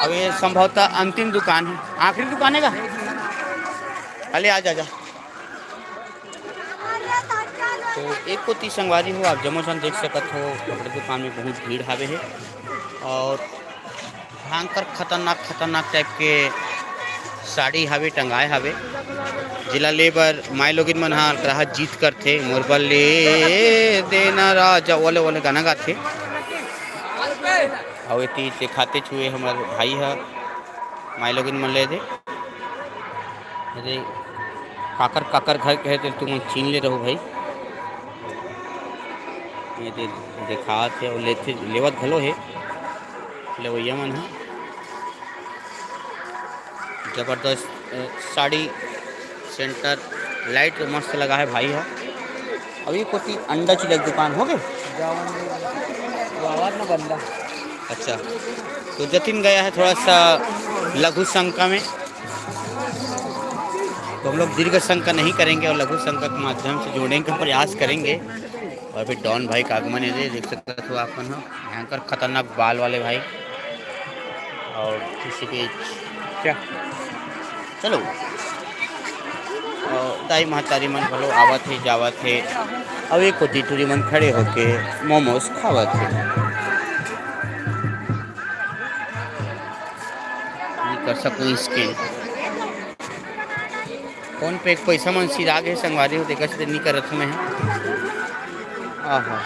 अब ये संभवतः अंतिम दुकान है आखिरी दुकान है का। अले आ जा तो एक को 30 संगवारी हो आप जमोजन देख सकत हो कपड़े दुकान में बहुत भीड़ हावे है। और भयंकर खतरनाक टाइप के साड़ी हावे टंगाए हावे जिला लेबर माई लोगिन मन हा ग्राहक जीत करथे मोरबल ले देना राजा ओले ओले गाना गाथे। और ये दिखाते छुए हमारे भाई है माई लोगिन मन ले दे अरे काकर काकर घर कहे तो तुम छीन ले रहो भाई। ये देखा थे और लेते लेवत घलो है लेवैया मन है। जबरदस्त साड़ी सेंटर लाइट मस्त लगा है भाई है। अभी कोई अंडा चिलक दुकान हो गए बंदा। अच्छा तो जतिन गया है थोड़ा सा लघु शंका में तो हम लोग दीर्घ शंका नहीं करेंगे और लघु शंका के माध्यम से जोड़ने का प्रयास करेंगे। और फिर डॉन भाई का आगमन है देख सकते हो आप भयंकर खतरनाक बाल वाले भाई। और किसी के क्या चलो दाई महतारी मन भलो आवत है जावत है। अब एक होती टूरी मन खड़े होके मोमोज खावत है कर सकूँ इसके फोन पे एक पैसा मन सिरा गए संगवारी हो देखा से नहीं करत में है। हाँ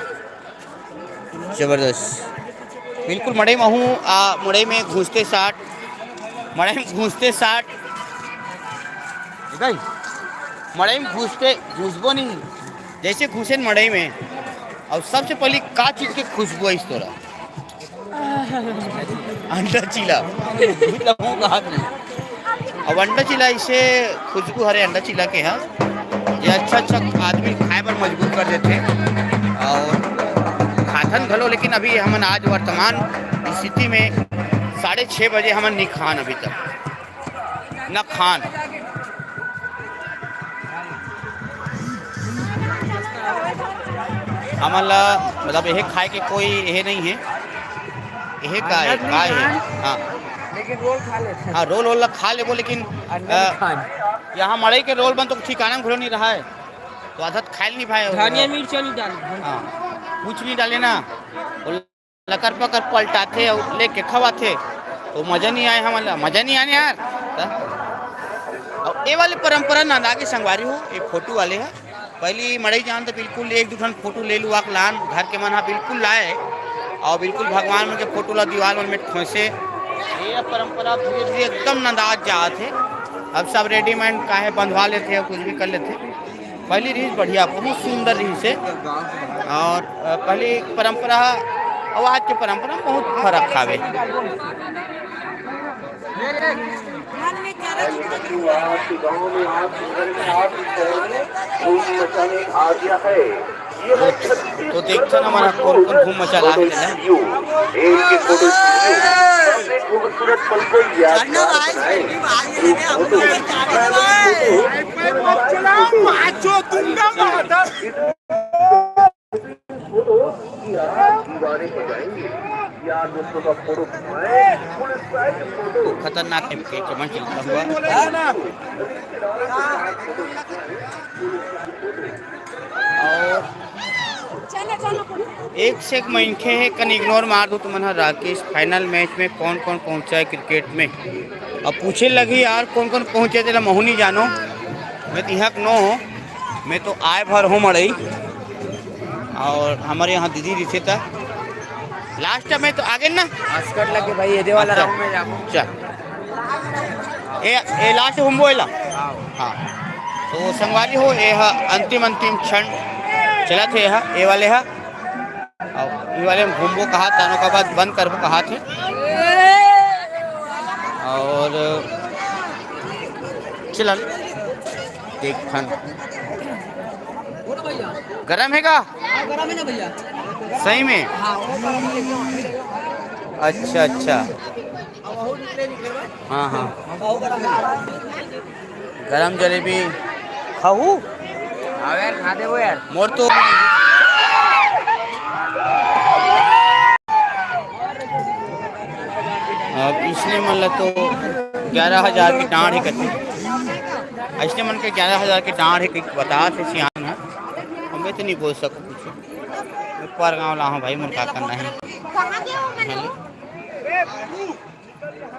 जबरदस्त बिल्कुल मड़ई में हूँ मड़ई में घुसते 60 मड़ई में घुसते 60 मड़ई में घुसबो नहीं जैसे घुसे मड़ई में। और सबसे पहले का चीज़ के खुशबू है इस तोरा अंडा चीला अब अंडा चिला इसे खुशबू हरे अंडा चिला के है ये अच्छा आदमी खाए पर मजबूर कर देते और खाथन घलो। लेकिन अभी हमन आज वर्तमान स्थिति में 6:30 बजे हमन नहीं खान अभी तक न खान। हमन ला मतलब यह खाए के कोई यह नहीं है यह का है। हाँ लेकिन रोल खा लेते हाँ रोल वोल खा ले वो लेकिन यहाँ मड़ई के रोल बन तो ठिकाना में घुलो नहीं रहा है तो आदत खाए नहीं पाए। धनिया मिर्च नहीं डाल हाँ कुछ नहीं डाले ना लकर पकर पलटाते और लेके खवाते तो मज़ा नहीं आए हमारा मज़ा नहीं आने यार। और ये वाली परंपरा ना आगे संगवारी हो ये फोटो वाले है पहली मड़ई जान तो बिल्कुल एक दूसरा फोटो ले लुआ लान घर के मन हाँ बिल्कुल लाए और बिल्कुल भगवान मन के फोटो ला दीवार में ठोसे ये परंपरा धीरे धीरे एकदम नंदाज जात है। अब सब रेडीमेड काहे बंधवा लेते हैं कुछ भी कर लेते। पहली रीत बढ़िया बहुत सुंदर रीत से और पहली परंपरा और आज के परंपरा में बहुत फर्क खावे। गाँव में आप घर में आप शहर में धूम मचाने आ गया है। ये है तो देखते ना हमारा कौन कौन घूम मचा रहा है। एक फोटो सबसे खूबसूरत पल को यादगार बनाए। दीवाने हो जाएंगे यार दोस्तों का फोटो फोटो खतरनाक टाइप के चमन चलता हुआ और एक से एक मनखे है कन इग्नोर मार दो तुम राकेश फाइनल मैच में कौन कौन पहुंचा है क्रिकेट में। अब पूछे लगी यार कौन कौन पहुंचे तेरा महू नहीं जानो मैं तो यहाँ नो हो मैं तो आए भर हूँ मड़ई और हमारे यहाँ दीदी दिखे था लास्ट में तो आगे ना अस्कट लगे भाई ये वाला राउंड में जाओ। चल ए लास्ट हुम्बो एला हाँ तो संगवारी हो ये अंतिम क्षण चला थे ये वाले है और ये वाले घूमबो कहा तानों का बाद बंद करबो कहा थे और चलन देखन गरम है का गरम है ना भैया सही में अच्छा अच्छा हाँ हाँ गरम जलेबी खाऊ यार खा दे वो यार मोर तो अब इसने मतलब तो 11,000 की डाँड़ ही करते इसने मन के 11,000 की डाँड़ ही बता थे सियान है हमें तो नहीं बोल सकूँ कुछ ऊपर गाँव ला हूँ भाई मन का करना है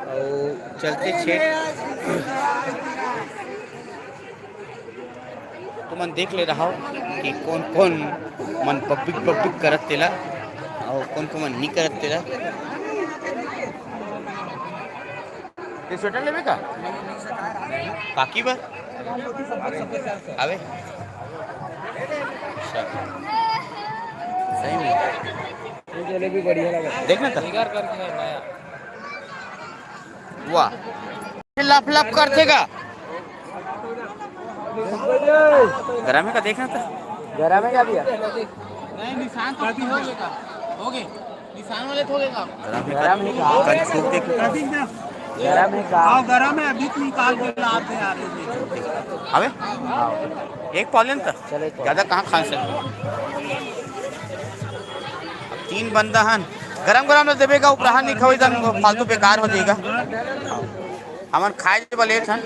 और चलते छेट तो मन देख ले रहा हो कि कौन कौन मन पब्लिक करत तेला और कौन कौन मन नहीं करत तेला ये स्वेटर लेवे का काकी बा आवे सही में जलेबी बढ़िया लगा देखना था करके नया वाह लप लप करते का गरम है का देखना था गरम है क्या भैया नहीं निशान तो अभी हो गए निशान वाले तो होगा गरम है का कल छूट देख गरम है का गरम है अभी निकाल के लाते आ रहे अबे एक पॉलन था चले ज़्यादा कहाँ खा सकते 3 बंदा हन गरम गरम न देवेगा उपराहा नहीं खाओ इधर फालतू बेकार हो जाएगा हमन खाए वाले हन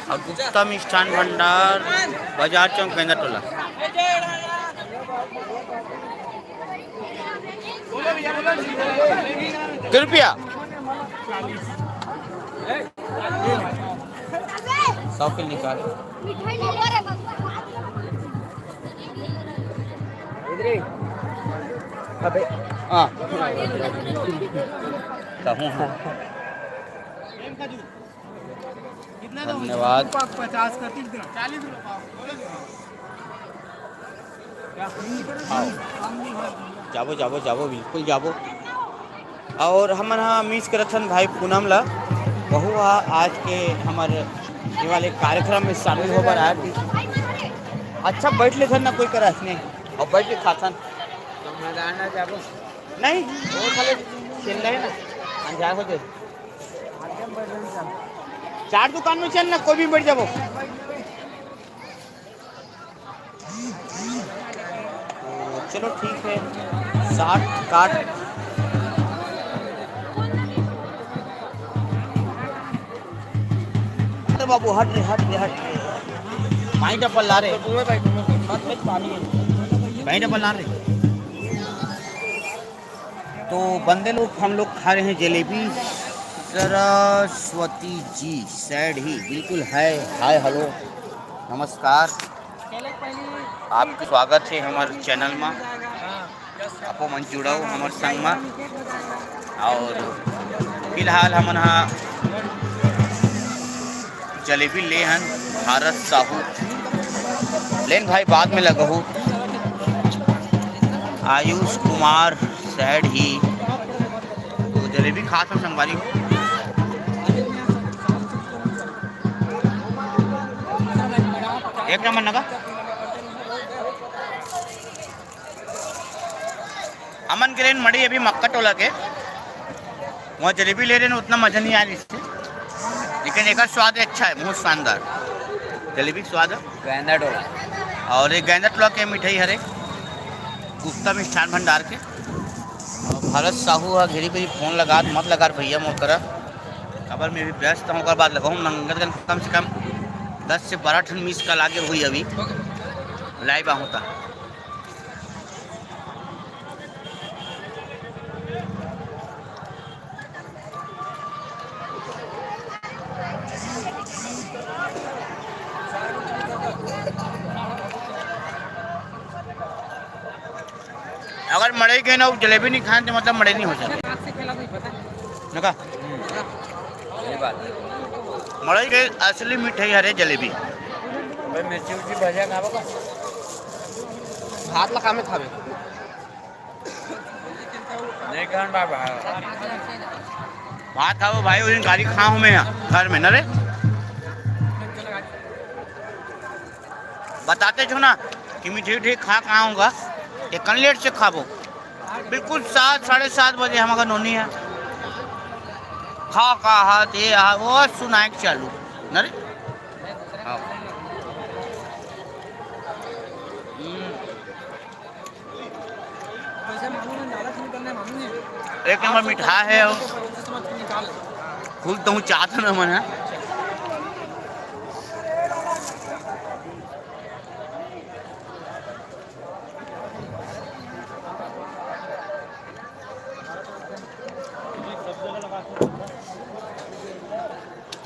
और गुप्ता मिष्ठान भंडार बाजार चौक गेंदा टोला कितने रुपया 100 के निकाल अबे हाँ कहूँ धन्यवाद 50 का 40 जाबो जाबो जाबो बिल्कुल जाबो और हमन हाँ मिस करथन भाई पूनम ला बहु आज के हमारे ये वाले कार्यक्रम में शामिल होकर आया थी अच्छा बैठ ले ना कोई करस नहीं और बैठ के खाथन नहीं वो खाली चल रहे ना अंजार हो जाए 4 दुकान में चल ना कोई भी बैठ जाबो चलो ठीक है 60 काट अरे बाबू हट रे पानी डब्बल ला रहे पानी डब्बल ला रहे तो बंदे लोग हम लोग खा रहे हैं जलेबी सरस्वती जी सैड ही बिल्कुल है हाय हेलो नमस्कार आपका स्वागत है हमारे चैनल में आपो मन जुड़ाओ हमारे संग में और फिलहाल हम यहाँ जलेबी ले हन भारत साहू लेन भाई बाद में लगहू आयुष कुमार सैड ही तो जलेबी खास में संगवारी हो। एक नंबर नगा अमन के लेन मड़ी अभी मक्का टोला के वहाँ जलेबी ले रहे हैं, उतना मजा नहीं आ रही इससे, लेकिन एक स्वाद अच्छा है, बहुत शानदार जलेबी स्वाद है। गेंदा टोला और एक गेंदा टोला के मिठाई हरे गुप्ता मिष्ठान भंडार के और भारत साहू है घेरी पे फोन लगा मत लगा भैया मोकरा खबर में भी व्यस्त हूँ। बाद लगाऊँ नंगरगंज कम से कम 10 से 12 टन मिस कल आगे हुई अभी लाइव होता। अगर मड़ई के ना जलेबी नहीं खाए तो मतलब मड़ई नहीं हो सकती ना। मड़ई के असली मिठाई हरे जलेबी। भाई मिर्ची उर्ची भजिया खाबो का हाथ लगा में खावे नहीं खान बाबा भात खाओ भाई उस दिन गाड़ी खाऊं मैं यहाँ घर में न रे बताते छो ना कि मिठाई उठाई खा आऊँगा एक लेट से खाबो बिल्कुल 7 साढ़े 7 बजे हमारा नोनी है खा का हाथ ये वो सुनाए चालू न रे। एक नंबर मिठा है फूल तो हूँ चाहता ना मन है।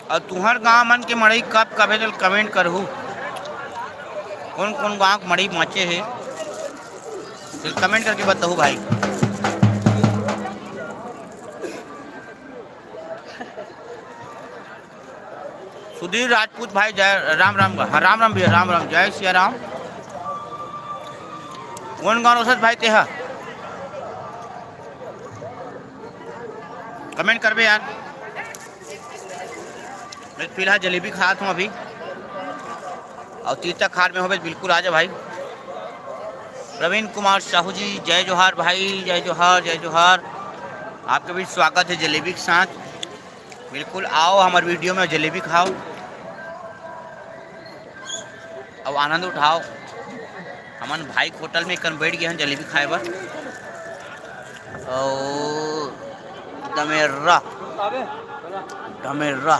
और तुम्हार गाँव मन के मड़ई कब कभे तो कमेंट करहू कौन कौन गाँव के मड़ई मचे है फिर कमेंट करके बताओ भाई। सुधीर राजपूत भाई जय राम राम का राम राम भैया राम राम जय सिया राम। कौन गाँव रोसत भाई तेहा कमेंट करबे यार। मैं फिलहाल जलेबी खाता हूँ अभी और तीर्था खार में हो बिल्कुल आ जा भाई। प्रवीण कुमार साहू जी जय जोहार भाई जय जोहार जय जोहार। आपका भी स्वागत है जलेबी के साथ। बिल्कुल आओ हमारे वीडियो में जलेबी खाओ और आनंद उठाओ। हमन भाई होटल में कन बैठ गए हैं जलेबी खाए बर और दमेरा दमेरा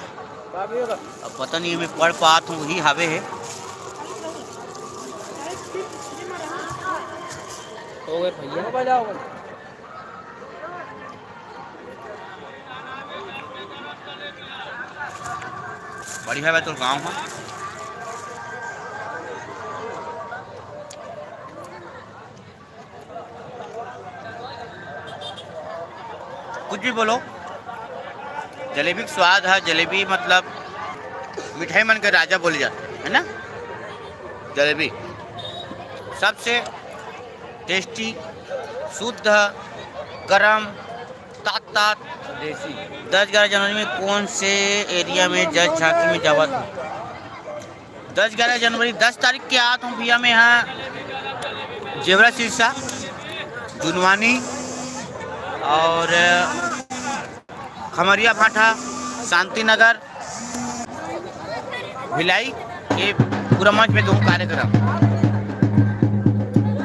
अब पता नहीं मैं पढ़ पात हूँ वही हावे है। हो गए भैया बजाओ बढ़िया है तो गाँव है कुछ भी बोलो जलेबी का स्वाद है। जलेबी मतलब मिठाई मन के राजा बोले जाते है ना। जलेबी सबसे टेस्टी शुद्ध गरम तात देसी 10-11 जनवरी में कौन से एरिया में जज झांकी में जावा था 10-11 जनवरी 10 तारीख के आता हूँ भैया मैं यहाँ जेवरा सिरसा जुनवानी और खमरिया भाटा शांति नगर भिलाई ये पूरा मंच में दूँ कार्यक्रम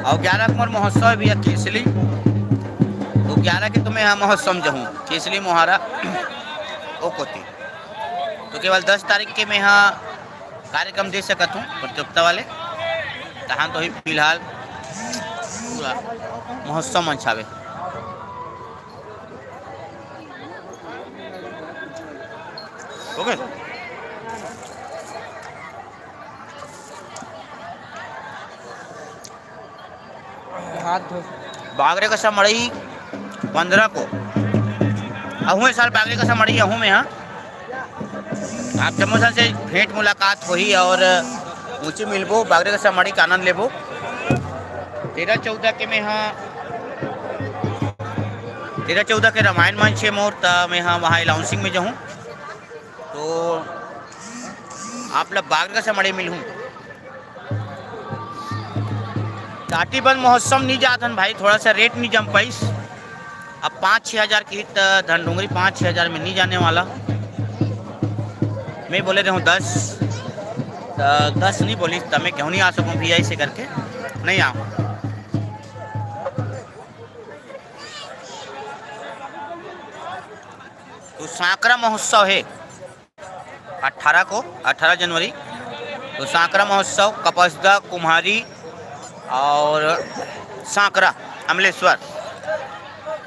और 11 कुमार महोत्सव भी है केसली तो 11 के तुम्हें यहाँ महोत्सव समझूँ केसली मोहारा ओकोती तो केवल 10 तारीख के मैं यहाँ कार्यक्रम दे सकता हूँ प्रतियोगिता वाले तहाँ तो ही फिलहाल पूरा महोत्सव मंचावे। ओके हाथ धो बागरे का सा मड़ई 15 को अहूँ साल बागरे का सा मड़ई अहूँ में हाँ आप चमोसा से भेंट मुलाकात होही और ऊँची मिलबो बागरे का सा मड़ई का आनंद लेबो। 13-14 के में हाँ 13-14 के रामायण मंच है मोर, तो मैं हाँ वहाँ अनाउंसिंग में जाऊँ तो आप लोग बागरा से मड़े मिलूँ। टाटीबंद महोत्सव नहीं जातन भाई, थोड़ा सा रेट नहीं जम पाइस। अब 5-6 हज़ार की तो धनडोंगरी 5-6 हज़ार में नहीं जाने वाला। मैं बोले रहा हूँ 10 नहीं बोली, तब मैं क्यों नहीं आ सकूँ भैया, ऐसे करके नहीं आऊँ। तो सांकरा महोत्सव है 18 जनवरी। तो सांकरा महोत्सव कपसदा, कुम्हारी और सांकरा अमलेश्वर,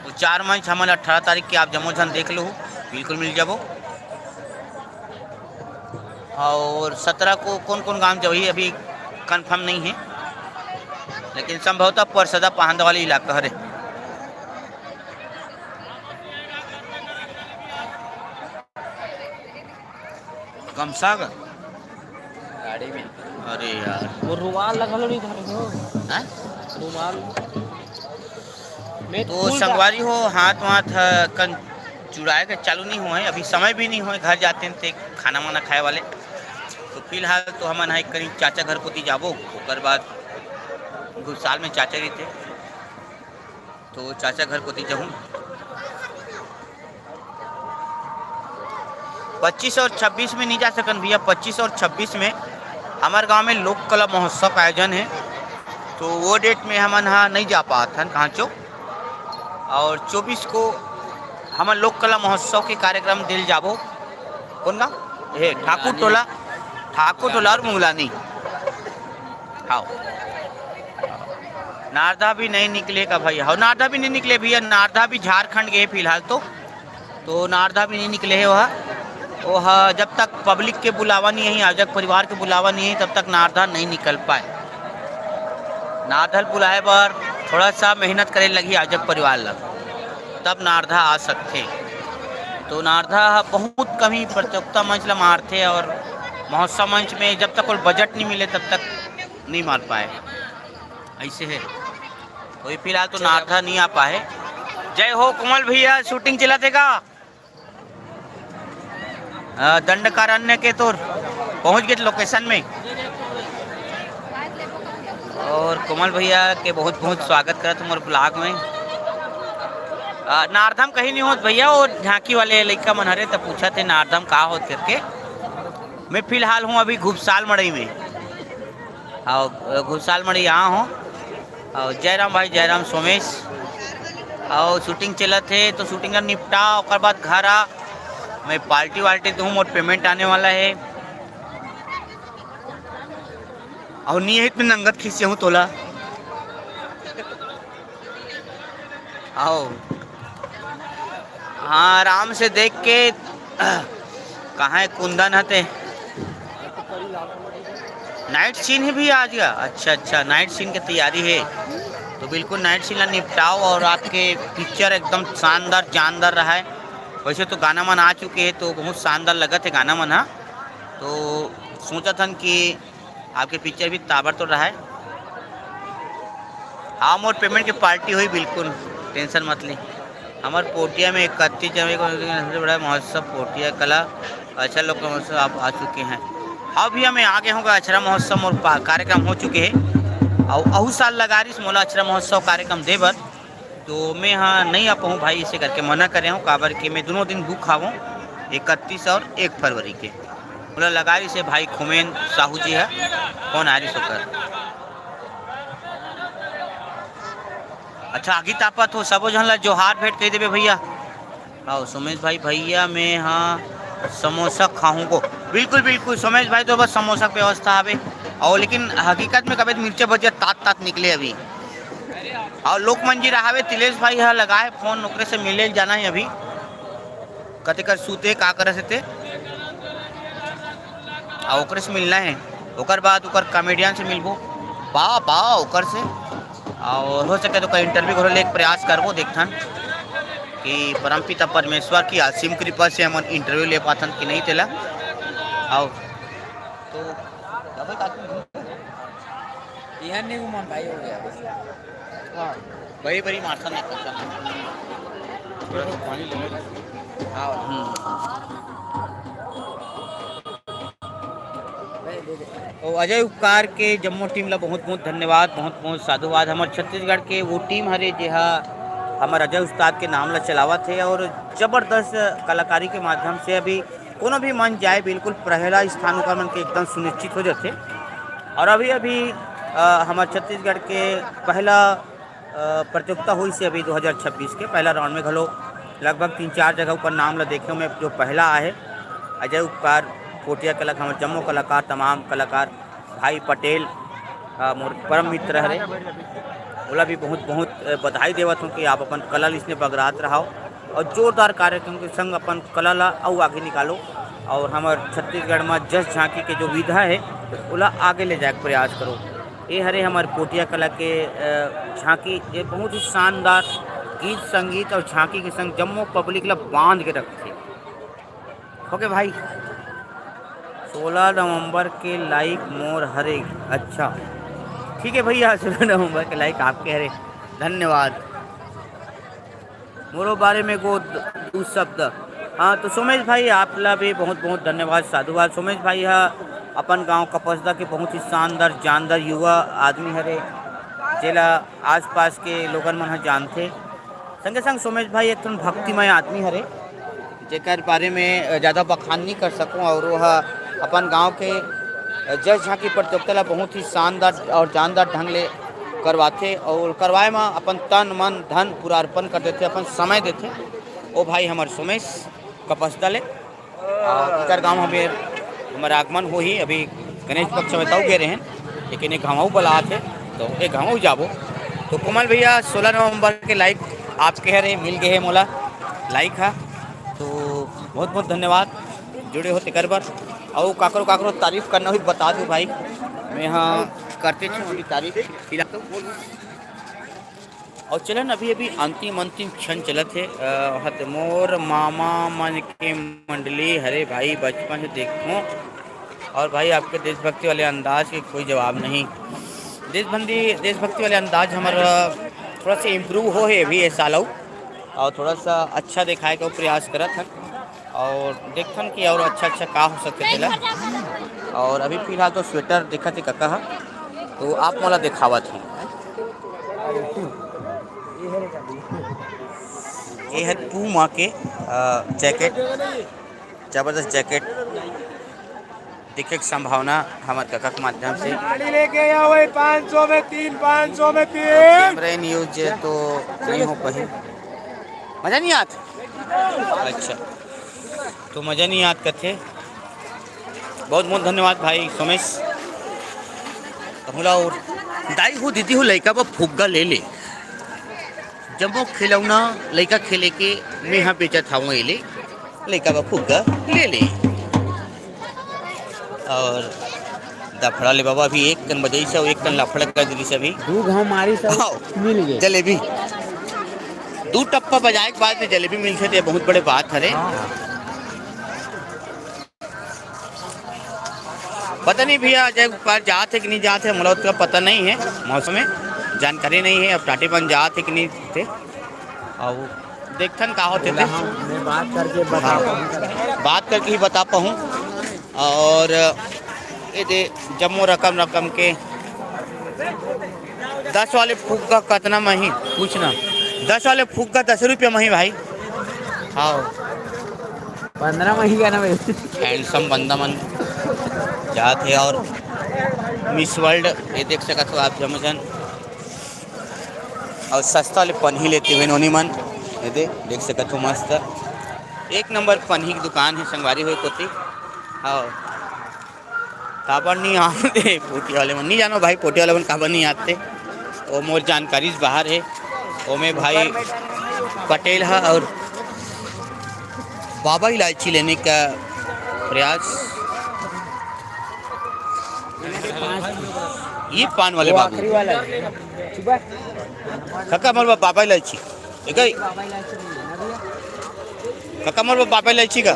वो 4 मंच हमारे 18 तारीख की आप जमो जन देख लो, बिल्कुल मिल जाबो। और 17 को कौन कौन गांव जो ही अभी कंफर्म नहीं है, लेकिन संभवतः परसदा पहांदा वाली इलाका है। कमसा का गाड़ी में अरे यार वो रुमाल लगा लो, नहीं धरे हो हैं? रुमाल में तो संगवारी हो हाथ वाथ कन चुराए के चालू नहीं हुए, अभी समय भी नहीं हुए, घर जाते हैं तो खाना वाना खाए वाले। तो फिलहाल तो हम है कहीं चाचा घर को दी जाबो, ओकर बाद साल में चाचा रहते तो चाचा घर को दी जाऊँ। 25 और 26 में नहीं जा सकन भैया। 25 और 26 में हमारे गांव में लोक कला महोत्सव का आयोजन है, तो वो डेट में हम यहाँ नहीं जा पाते कहाँ चो। और 24 को हम लोक कला महोत्सव के कार्यक्रम दिल जाबो कौन गाँव हे ठाकुर टोला और मुंगलानी। हाँ नारदा भी नहीं निकलेगा भैया, हाँ नारदा भी नहीं निकले भैया, नारदा भी झारखंड गए फिलहाल तो नारदा भी नहीं निकले है वह जब तक पब्लिक के बुलावा नहीं है, आयोजक परिवार के बुलावा नहीं है, तब तक नारदा नहीं निकल पाए। नारदा बुलाए बार थोड़ा सा मेहनत करे लगी आयोजक परिवार लग, तब नारदा आ सकते। तो नारदा बहुत कम ही प्रतियोगिता मंच ला मारते, और महोत्सव मंच में जब तक कोई बजट नहीं मिले तब तक नहीं मार पाए, ऐसे है। तो फिलहाल तो नारदा नहीं आ पाए। जय हो कमल भैया, शूटिंग चलाते का दंडकारण्य के तौर पहुंच गए लोकेशन में, और कमल भैया के बहुत बहुत स्वागत करा तुम्हारे ब्लॉग में। नारदाम कहीं नहीं होत भैया, और झांकी वाले लड़का मन हरे तो पूछा थे नारदाम कहाँ होत करके। मैं फिलहाल हूँ अभी घुपसाल मड़ई में, और घुपसाल मड़ई यहाँ हूँ। और जयराम भाई जयराम सोमेश, और शूटिंग चलत है तो शूटिंग निपटा और बाद घर आ, मैं पार्टी वार्टी दूँ और पेमेंट आने वाला है। और नहीं है इतने नंगत खींचे हूँ तोला। आओ हाँ आराम से देख के कहाँ है कुंदन हते। नाइट सीन है भी आज का, अच्छा नाइट सीन की तैयारी है, तो बिल्कुल नाइट सीन निपटाओ और आपके पिक्चर एकदम शानदार जानदार रहा है। वैसे तो गाना मन आ चुके हैं तो बहुत शानदार लगा थे गाना मन, हाँ तो सोचा था कि आपके पिक्चर भी ताबड़ तो रहा है। हाँ मोर पेमेंट की पार्टी हुई, बिल्कुल टेंशन मत ली। हमारे पोटिया में 31 जनवरी को सबसे बड़ा महोत्सव पोटिया कला अच्छा लोग महोत्सव आप आ चुके हैं। अभी हमें आगे होगा अक्षरा महोत्सव और कार्यक्रम हो चुके हैं, और अहू साल लगा रही मोला अक्षरा महोत्सव कार्यक्रम देवर, तो मैं यहाँ नहीं आ पाऊँ भाई, इसे करके मना कर रहा हूँ। काबर के मैं दोनों दिन बुक खाऊँ 31 और 1 फरवरी के बोला लगा रही से भाई खुमेन साहू जी है कौन आ रही सोकर। अच्छा आगे तापत हो सबो जन ला जोहार भेंट कह देवे भैया। आओ सोमेश भाई भैया मैं हाँ समोसा खाऊँ को, बिल्कुल सोमेश भाई तो बस समोसा की व्यवस्था आवे, और लेकिन हकीकत में कभी मिर्चे भजिया तात निकले अभी। और लोक मंजी रहावे तिलेश भाई यहाँ लगाए फोन, ओकरे से मिले जाना है अभी, कते कर सूते का करे से और ओकरे से मिलना है। ओकर बाद ओकर कॉमेडियन से मिलबो बा ओकर से, और हो सके तो कहीं इंटरव्यू करे एक प्रयास करबो, देखथन कि परमपिता परमेश्वर की असीम कृपा से हम इंटरव्यू ले पाथन कि नहीं तेला। आओ तो यहाँ नहीं घुमा भाई हो गया। बड़ी माथा नहीं करता। और अजय उपकार के जम्मू टीम ला बहुत बहुत धन्यवाद, बहुत बहुत साधुवाद। हमारे छत्तीसगढ़ के वो टीम हरे जहाँ हमारे अजय उस्ताद के नाम ला चलावत है और ज़बरदस्त कलाकारी के माध्यम से अभी कोनो भी मन जाए बिल्कुल पहला स्थान का मन के एकदम सुनिश्चित हो जाते। और अभी अभी हमारे छत्तीसगढ़ के पहला प्रतियोगिता हुई से अभी 2026 के पहला राउंड में घलो लगभग 3-4 जगह पर नाम ला देखे में जो पहला आए अजय उपकार पोटिया कलाकार हमारे जम्मू कलाकार तमाम कलाकार भाई पटेल मोर परम मित्र हरे ओला भी बहुत बहुत बधाई देवत हूँ कि आप अपन कला इसने बगरात रहो और जोरदार कार्यक्रम के संग अपन कला ला और आगे निकालो और हमारे छत्तीसगढ़ में जस झांकी के जो विधा है ओला आगे ले जाए प्रयास करो। ये हरे हमारे पोटिया कला के झांकी ये बहुत ही शानदार गीत संगीत और झांकी के संग जम्मू पब्लिक ला बांध के रखते। ओके भाई 16 नवंबर के लाइक मोर हरे। अच्छा ठीक है भैया 16 नवंबर के लाइक आपके हरे धन्यवाद। मोरो बारे में गो दो शब्द। हाँ तो सोमेश भाई आप ला भी बहुत बहुत धन्यवाद साधुवाद। सोमेश भाई हा अपन गांव कपसदा के बहुत ही शानदार जानदार युवा आदमी हरे जेला आसपास के लोगन मन जानते। संगे संग सोमेश भाई एक भक्तिमय आदमी हरे जेकर बारे में ज़्यादा बखान नहीं कर सकूँ और वह अपन गांव के जस झांकी प्रतियोगिता ला बहुत ही शानदार और जानदार ढंग ले करवाते और करवाए में अपन तन मन धन पूरा अर्पण कर देते अपन समय देते। ओ भाई हमारे सोमेश कपसदा ले और गाँव हमें हमारा आगमन हो ही अभी गणेश पक्ष में तब गए रहे हैं लेकिन एक गाँव बुला थे तो एक गाँव जाबो। तो कोमल भैया 16 नवंबर के लाइक आप कह रहे मिल गए हैं मोला लाइक है तो बहुत बहुत धन्यवाद जुड़े होते कर बार और काकरो काकरो तारीफ करना भी बता दूँ भाई मैं यहाँ करते थे उनकी तारीफ फिलहाल तो और चलन अभी अभी अंतिम क्षण चलत है हत मोर मामा मन के मंडली हरे भाई बचपन से देखो और भाई आपके देशभक्ति वाले अंदाज के कोई जवाब नहीं। देशभक्ति वाले अंदाज हमारा थोड़ा सा इम्प्रूव हो है अभी ये साल और थोड़ा सा अच्छा दिखाए का प्रयास करत हन और देखथन कि और अच्छा का हो सके तेला। और अभी फिलहाल तो स्वेटर दिखत है कका तो आप मोला दिखावत हूँ। ये है पूमा के जैकेट जबरदस्त जैकेट दिखे की संभावना हमारे काका के माध्यम से लेके 500 में 3 500 में 3 कैमरे न्यूज तो नहीं हो पाए मज़ा नहीं आता। अच्छा तो मज़ा नहीं याद करते। बहुत बहुत धन्यवाद भाई सोमेश और दाई हो दीदी हो लड़का पर फुग्गा ले ले जब वो खिलौना लड़का खेले के मैं यहाँ बेचा था वहीं ले लड़का पर फुग्गा ले ले और दफड़ा ले बाबा अभी एक कन बजाई से और एक कन लफड़ा कर दी से अभी दू घाव मारी सब मिल गए जलेबी 2 टप्पा बजाए के बाद में जलेबी मिलते थे बहुत बड़े बात हरे। पता नहीं भैया जब पार जाते कि नहीं जाते मुला उसका पता नहीं है मौसम में जानकारी नहीं है अब टाटे बन जाते कि नहीं थे और देखथन का होते थे मैं बात करके बात करके ही बता पाऊँ। और ये दे जम्मू रकम के 10 वाले फुग्गा कितना मही पूछना 10 वाले फुग्गा 10 रुपये मही भाई। हाँ 15 मही का ना हैंडसम बंदा मन जात है और मिस वर्ल्ड ये देख सकते हो आप जमजन और सस्ता वाले पन्ही लेते हुए नोनी मन ये देख सकते हो मस्त 1 नंबर पन्ही की दुकान है संगवारी हुई कोती। हाँ काबर नहीं आते पोटी वाले मन नहीं जानो भाई पोटी वाले मन काबर नहीं आते वो मोर जानकारी बाहर है वो में भाई पटेल है और बाबा इलायची लेने का प्रयास ये पान वाले बाबू वाला काका मोर बाबा इलायची एक काका मोर बाबा इलायची का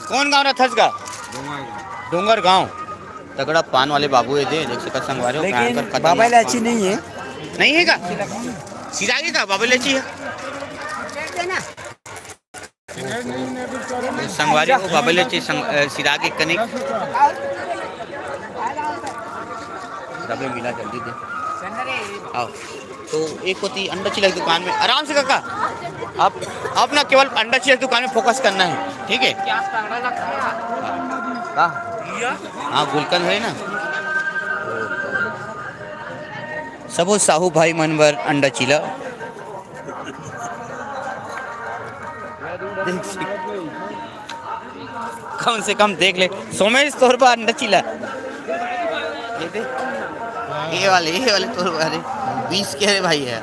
कौन गाँव रथस का डोंगर गांव तगड़ा पान वाले बाबू है दे देख सकते संगवारी लेकिन बाबा इलायची नहीं है नहीं है का सिरागे का बाबेलेची है संगवारी को बाबेलेची सिरागे कनिक रबे मिला जल्दी दे आओ। तो एक होती अंडा चिला की दुकान में आराम से काका आप ना केवल अंडा चिला की दुकान में फोकस करना है, ठीक है? हाँ गुलकंद है ना सब साहू भाई मनवर अंडा चिला कम से कम देख ले सोमेश तोर पर अंडा चिला ये वाले तोर अरे 20 के अरे भाई है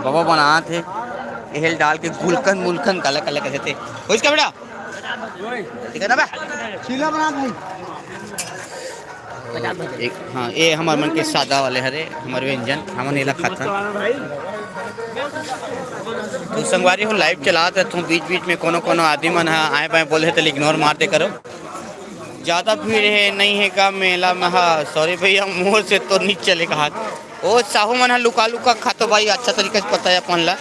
बाबा बना थे हेल डाल के गुलकंद मुलकंद काला काला कैसे थे हो इसका बेटा ठीक है ना बे चीला बना भाई एक हाँ ये हमारे मन के सादा वाले हरे हमारे व्यंजन हम नीला खाता तो संगवारी हो लाइव चला रहता हूँ बीच बीच में कोनो कोनो आदमी मन आए पाए बोले तो इग्नोर मारते करो ज़्यादा भीड़ है नहीं है का मेला में हाँ सॉरी भैया मोर से तो नहीं चलेगा हाथ ओ साहू मन लुका लुका खातो भाई अच्छा तरीके से पता है अपन ला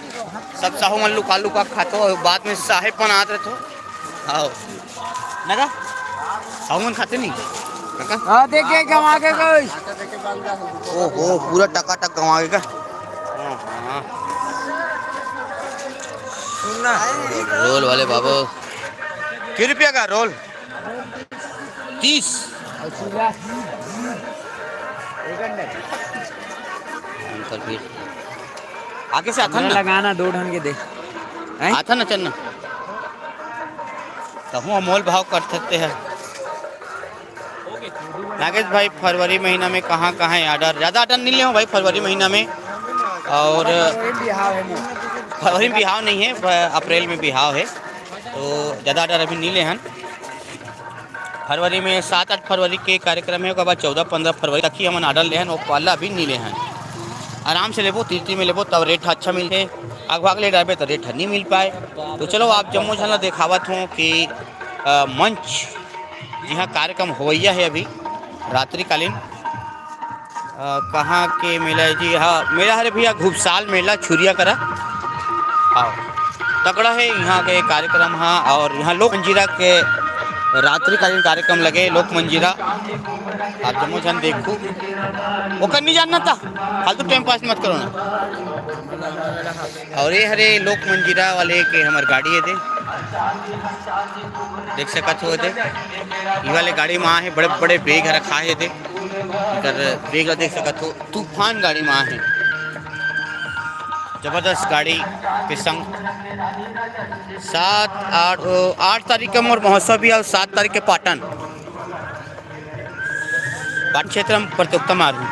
सब साहू मन लुका लुका खातो और बाद में साहेब पन आते रहते आओ ना साहू मन खाते नहीं हाँ देखिए गवा के कोई ओहो पूरा टका टक गंवाएगा रोल वाले बाबू कितने रुपया का रोल 30 अंकल फिर आगे से आता ना लगाना 2 ढंग के दे आता ना चलना तो हम अमोल भाव कर सकते हैं नागेश भाई फरवरी महीना में कहाँ ऑर्डर ज़्यादा ऑर्डर नहीं ले भाई फरवरी महीना में और फरवरी में बिहाव नहीं है अप्रैल में बिहाव है तो ज़्यादा ऑर्डर अभी नहीं ले हैं फरवरी में 7-8 फरवरी के कार्यक्रम है उसके बाद 14-15 फरवरी तक ही हम ऑर्डर ले हैं और पहला अभी नहीं ले हैं आराम से लेबो 30 में लेबो तब रेट अच्छा मिलते आग भाग ले डाले तो रेट नहीं मिल पाए तो चलो आप जम्मू झलना दिखावत हूँ कि मंच जी हाँ कार्यक्रम होइया है अभी रात्रिकालीन कहाँ के मेला है जी हाँ मेला हरे भैया घुपसाल मेला छुरिया करा हाँ तगड़ा है यहाँ के कार्यक्रम हाँ और यहाँ लोक मंजीरा के रात्रिकालीन कार्यक्रम लगे लोक मंजीरा आप जम्मू झन देखो वो कर नहीं जानना था फालतू टाइम पास मत करो ना और ये हरे लोक मंजीरा वाले के हमारे गाड़ी है दे देख सकत हो दे ये वाले गाड़ी में है बड़े बड़े बेग रखा है दे इधर बेग देख सकत हो तूफान गाड़ी में है जबरदस्त गाड़ी के संग 8 तारीख का मोर महोत्सव भी है और 7 तारीख के पाटन क्षेत्र में प्रतियोगिता मारूँ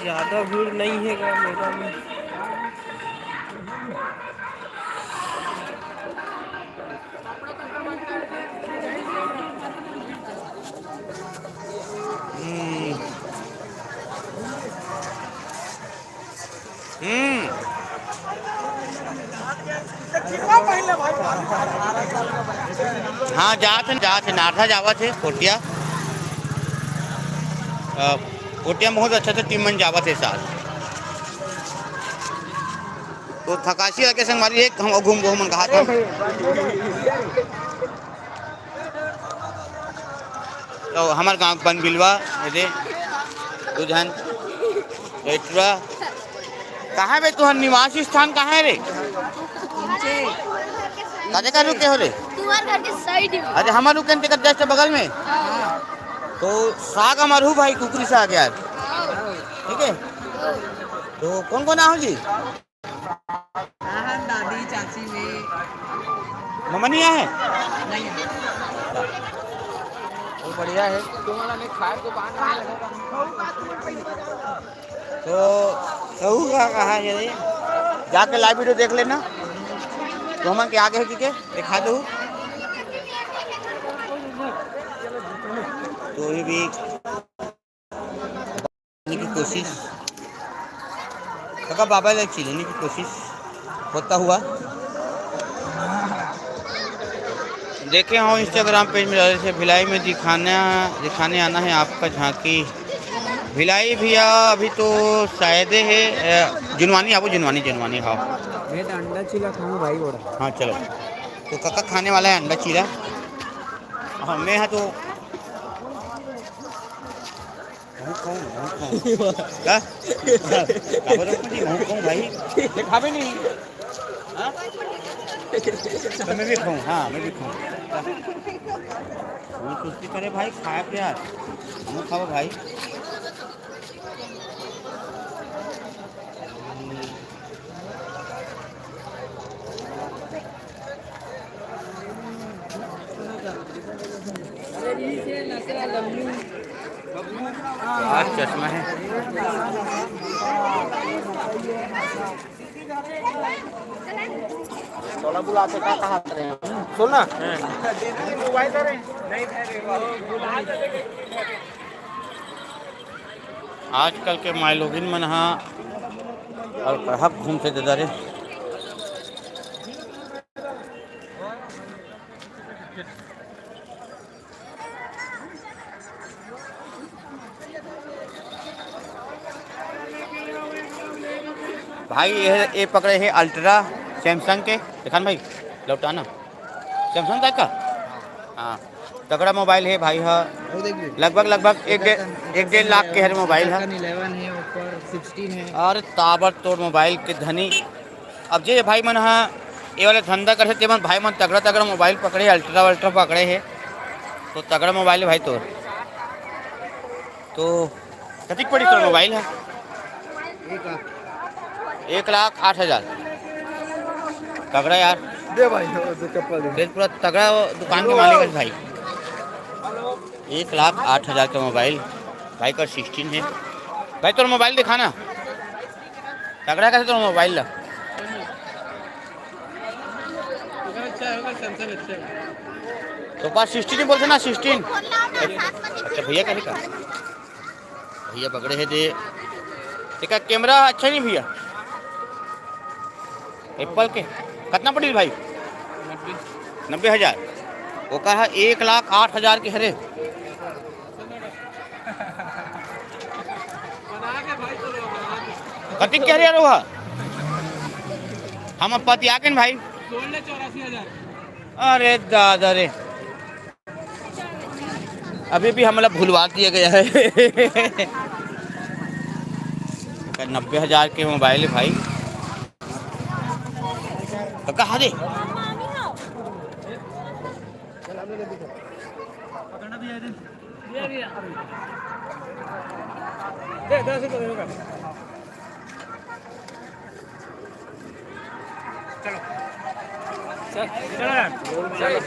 ज़्यादा भीड़ नहीं है मेला में हाँ जाते नारथा जावत है कोटिया कोटिया बहुत अच्छा से टीम मन जावत है साल तो थकासी लगे संग मारी एक हम घूम घूम मन कहा था तो हमारे गांव बन बिलवा दे तुझन बेटुआ कहाँ बे तुहर निवासी स्थान कहाँ है रे काजे का रुके हो रे तुम्हारे घर के साइड में अरे हमारे रुकन के जस्ट बगल में तो साग हमारू भाई कुकरी साग यार ठीक है तो कौन कौन आओ जी दादी चाची में मम्मा नहीं आए वो बढ़िया है। तुम्हारा नहीं खाए तो बाहर नहीं लगेगा। तो कहू का कहा ये जाके लाइव वीडियो देख लेना। तो हम के आगे है कि दिखा दो। तो ये भी लेने की कोशिश काका बाबा लेने की कोशिश होता हुआ देखे हो। इंस्टाग्राम पेज में जैसे भिलाई में दिखाने आना है आपका झांकी। भिलाई भैया अभी तो शायद है जुनवानी आपको जुनवानी हाँ। मैं तो अंडा चीला खाऊं भाई बोला। हाँ चलो तो काका खाने वाला है अंडा चीला। हाँ मैं हाँ तो भाई खावे नहीं। हाँ? तो मैं भी खाऊँ। हाँ मैं भी खाऊँ। वो सुस्ती करे भाई खाया क्या हम खाओ भाई। आज चश्मा है। थोड़ा बुलाते का कहा रहे हैं सुन ना मोबाइल दे रहे नहीं आजकल के माइलोगिन मन हाँ और ग्राहक घूमते दादा रे। भाई ये पकड़े हैं अल्ट्रा सैमसंग के दिखान भाई लौटाना सैमसंग तक का। हाँ तगड़ा मोबाइल है भाई। हाँ लगभग एक डेढ़ लाख के हर मोबाइल है। 11 है ऊपर 16 है और ताबड़तोड़ मोबाइल के धनी। अब जे भाई मन हाँ ये वाले धंधा करे ते मन भाई मन तगड़ा मोबाइल पकड़े अल्ट्रा पकड़े है तो तगड़ा मोबाइल है भाई। तो कतिक पड़ी तो मोबाइल है 1,08,000 तगड़ा यार दे भाई चप्पल दे। पूरा तगड़ा दुकान के मालिक है भाई। 1,08,000 का मोबाइल भाई का 16 है भाई। तो मोबाइल दिखाना तगड़ा कैसे तो मोबाइल ला तो पास 16 बोलते ना 16। अच्छा भैया का भैया पकड़े है दे देखा कैमरा अच्छा नहीं भैया एप्पल के कितना पड़ी भाई 90,000 वो कहा 1,08,000 के हरे। कतिक कह रहे रोहा हम पति आके भाई 84,000 अरे दादा रे अभी भी हमारा भूलवा दिया गया है। 90,000 के मोबाइल है भाई। तो कहा दे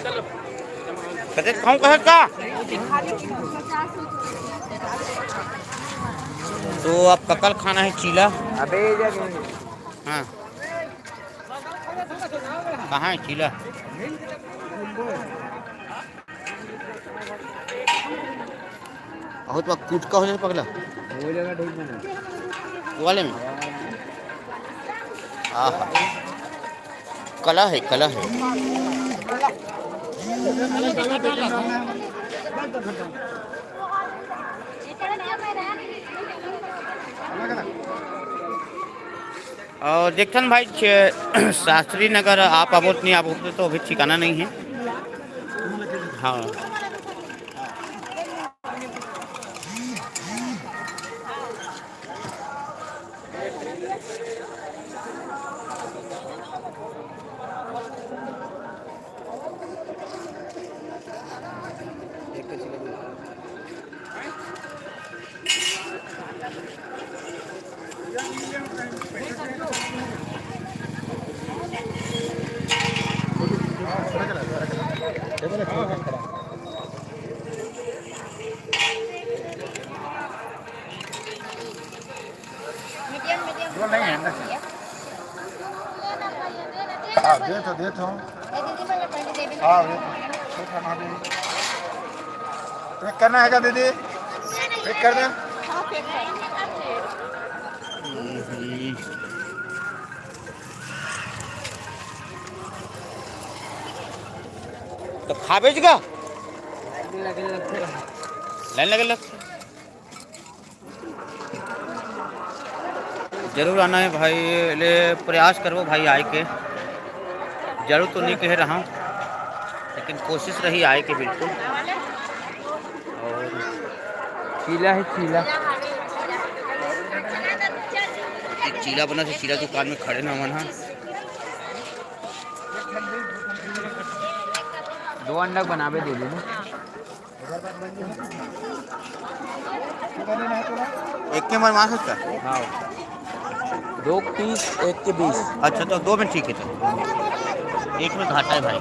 चलो कते खाऊं कहे का। तो अब ककल खाना है चीला। अबे हाँ कहाँ है चीला। बहुत वक्त कूट का हो जाए पगला वो जगह ठीक बना वो वाले में। हाँ कला है और देखन भाई शास्त्री नगर आप आबोत नहीं आबोत तो अभी ठिकाना नहीं है। हाँ हाँ दे तो हाँ ये खाना दे पैक करना है क्या दीदी पैक कर दे तो खा बेच का लाइन लगे जरूर आना है भाई ले प्रयास करो भाई आए के जरूर तो नहीं कह रहा हूँ लेकिन कोशिश रही आए के बिल्कुल। और चीला है चीला चीला बना से चीला दुकान में खड़े ना मन 2 अंडा बनावे दे देना। एक के मन मार सकता है। हाँ 2 पीस 1 के 20। अच्छा तो 2 में ठीक है तो एक में घाटा है भाई।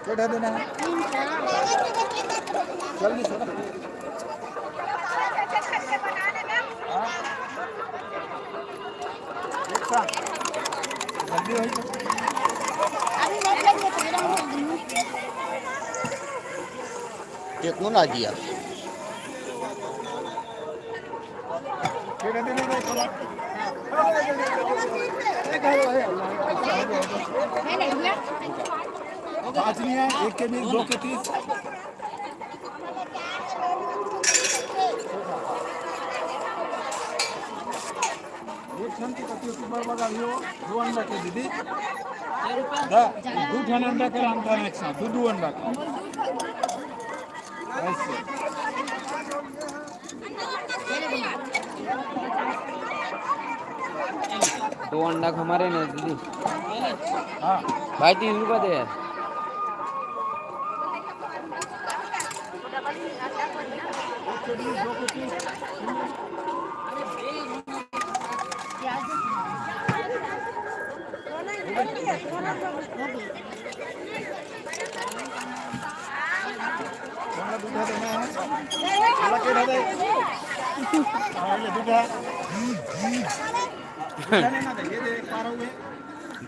बैठा देना है जल्दी से जल्दी टेक्नो ना दिया पाँच नहीं है 1 के 20 2 के 30 2 अंडा के दीदी 2 अंडा के अंडा एक साथ 2 अंडा का ऐसे 2 अंडा हमारे नहीं दीदी। हाँ भाई 30 रुपये दे यार।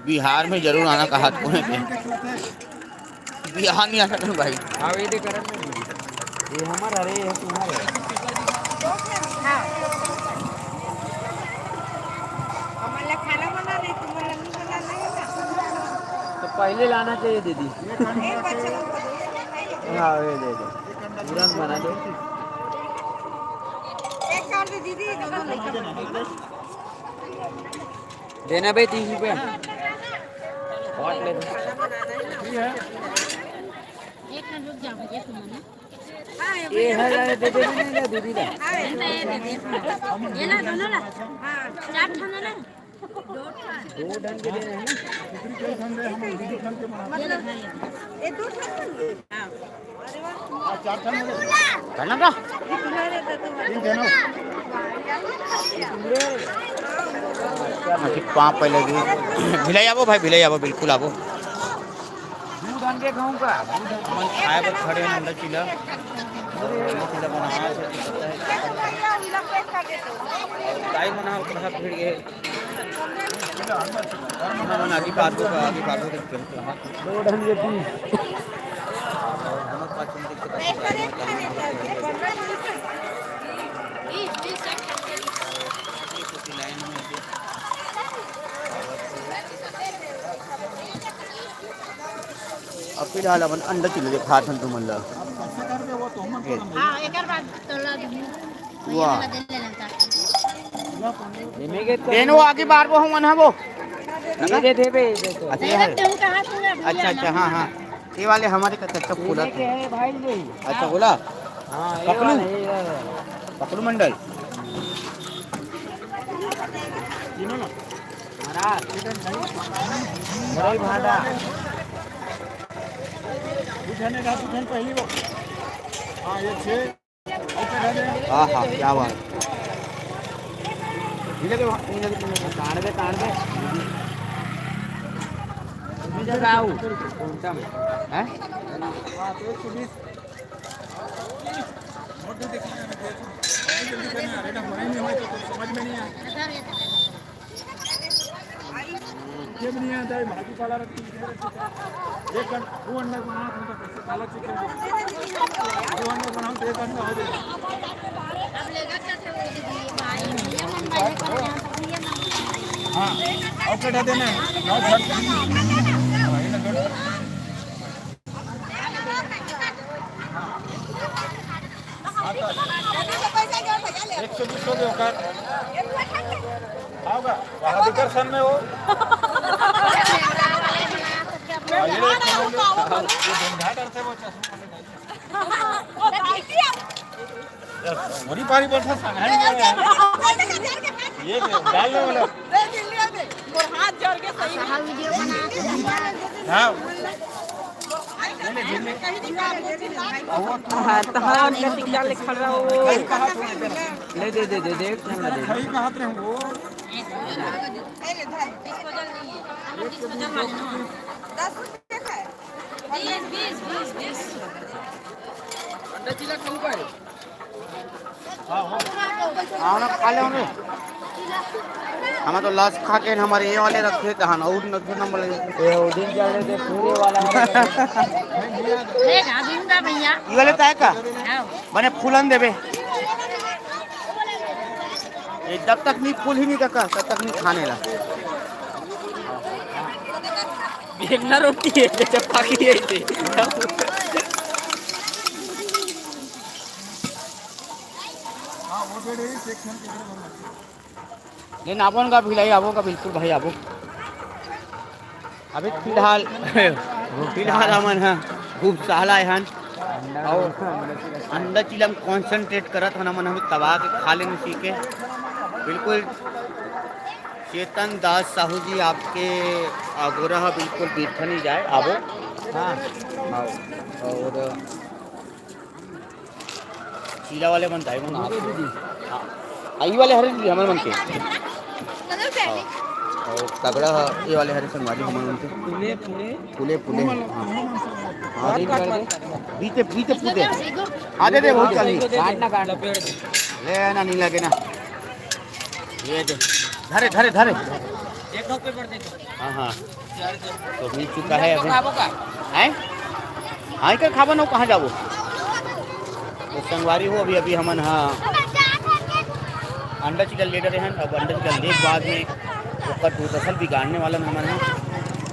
बिहार में जरूर आना कहा कोने पे बिहार नहीं आ सकते भाई। हाँ ये कर ये हमारा अरे ये तुम्हारा तो पहले लाना चाहिए दीदी। हाँ ये दे दो तुरंत बना दो। देना भाई 30 रुपये हॉट ले दो। एक मिनट रुक जाओ भैया तुम ना ये है दे दे ना दीदी ना ये ना दोनों ना हां 4 खाना ना 2 ढंग के देना है ना। ये 2 खाना हां 4 खाने करना का ठीक पाँव पहले भिलाई आवो भाई भिलाई आवो बिल्कुल आवो। 2 ढंग के खाऊं का मन खाए पर खड़े हैं अंडा चीला चीला बना टाइम बना थोड़ा भीड़ गए मन आगे पास हो 2 ढंग के पीस अब फिलहाल अपन अंडा चिल्ले खात हन तुम ला हां एकर बाद तोला दे वाह इमे के देनो आगे बार वो हम ना वो ये दे दे बे देखो अच्छा ये है तुम कहां पूरा अच्छा अच्छा हाँ हाँ ये वाले हमारे कच्चा फूला के है भाई नहीं। अच्छा बोला हां ये पकड़ू? वाला है पकड़ू मंडल महाराज बड़े भाड़ा उठाने का उठाने पहली वो हाँ ये 6 हाँ हाँ क्या बात काट दे हैं? समझ में नहीं आया ये भी नहीं आता है भाजी पाला रखती है एक घंटा 2 घंटा बनाओ तो कैसे काला चिकन 2 घंटा बनाओ तो 1 घंटा हो जाएगा हाँ और चढ़ा देना है और झट एक सौ 20 हो गया होगा आओगा वहाँ दिकर सन में हो बड़ी पारी बैठा ये डालने वाला हाथ जोड़ के सही वीडियो हाँ ले दे दे दे दे सही कहा थे वो अंडा चिला खाऊ काय हाँ ना खा ले होंगे हम तो लास्ट खा के हमारे ये वाले रखे थे हाँ और नंबर लगे दिन चल रहे थे पूरे वाला भैया ये वाले ताय का बने फूलन देवे ये जब तक नहीं फूल ही नहीं का तब तक नहीं खाने ला बेगना रोटी है जब पाकी है थे लेकिन आपन का भिलाई आपो का बिल्कुल भाई आपो अभी फिलहाल हमन है खूब सहला हन और अंडा चिलम कंसंट्रेट करत हन हमन हमें तबा के खा लेंगे सीखे बिल्कुल चेतन दास साहू जी आपके आगोरा बिल्कुल बीठा नहीं जाए आबो हाँ और चीला वाले बनता है आई वाले हरे जी हमारे मन के और तगड़ा ये वाले हरे संगवारी हमारे मन के पुले पुले हाँ बीते बीते पुते आ दे दे बहुत जल्दी काट ले ना नहीं लगे ना ये दे धरे धरे धरे एक ढोके पर देखो हाँ हाँ तो मिल चुका है अभी हैं हाँ कर खाबा ना कहाँ जाबो तो संगवारी हो अभी अभी हमन हाँ अंडा चिकन ले रहे हैं अब अंडा चिकन ले बाद में ऊपर टूटसल बिगाड़ने वाला हमन हैं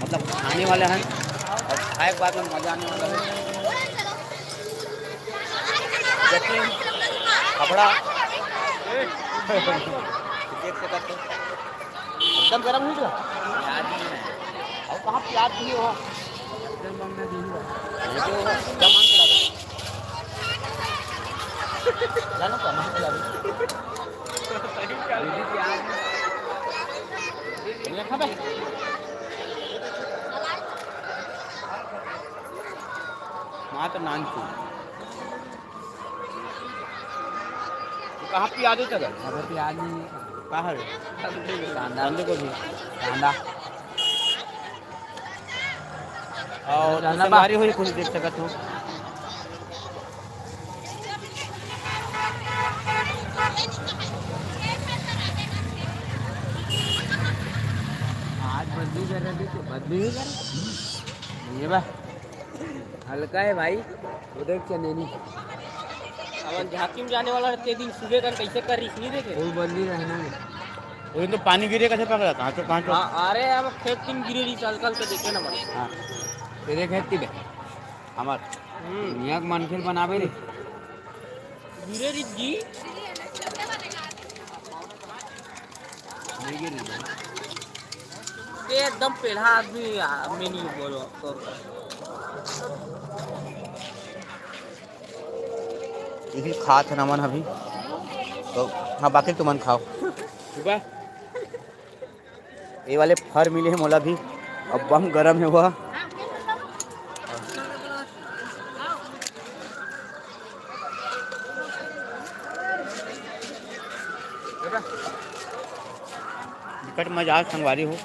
मतलब खाने वाले हैं और खाए के बाद में मजा आने वाला है देखिए कपड़ा देख सकते हो एकदम गर्म नहीं था और कहाँ प्याज भी हो जानो कहाँ चला वहाँ तो नान थी कहाँ प्याज होता है प्याज नहीं कहाँ है कांदा को भी कांदा और संगवारी हुई कुछ देख सकते हो आज बदली कर रही थी बदली ही कर ये बा हल्का है भाई उधर चने नहीं अब झांकी में जाने वाला रहते दिन सुबह कर कैसे कर रही नहीं देखे वो बदली रहना है वो तो पानी गिरे कैसे पकड़ा कहाँ तो कहाँ तो अरे अब खेत दिन गिरे रही चल के देखे ना बड़े हाँ तेरे खेती में हमार यहाँ मनखेल बनावे रे गिरे रही जी नहीं गिरी ये एकदम पहला आदमी में नहीं बोलो तो यही खा थे नमन अभी तो हाँ बाकी तुमन खाओ सुबह ये वाले फर मिले हैं मोला भी अब बम गरम है हुआ विकट मजाक संगवारी हो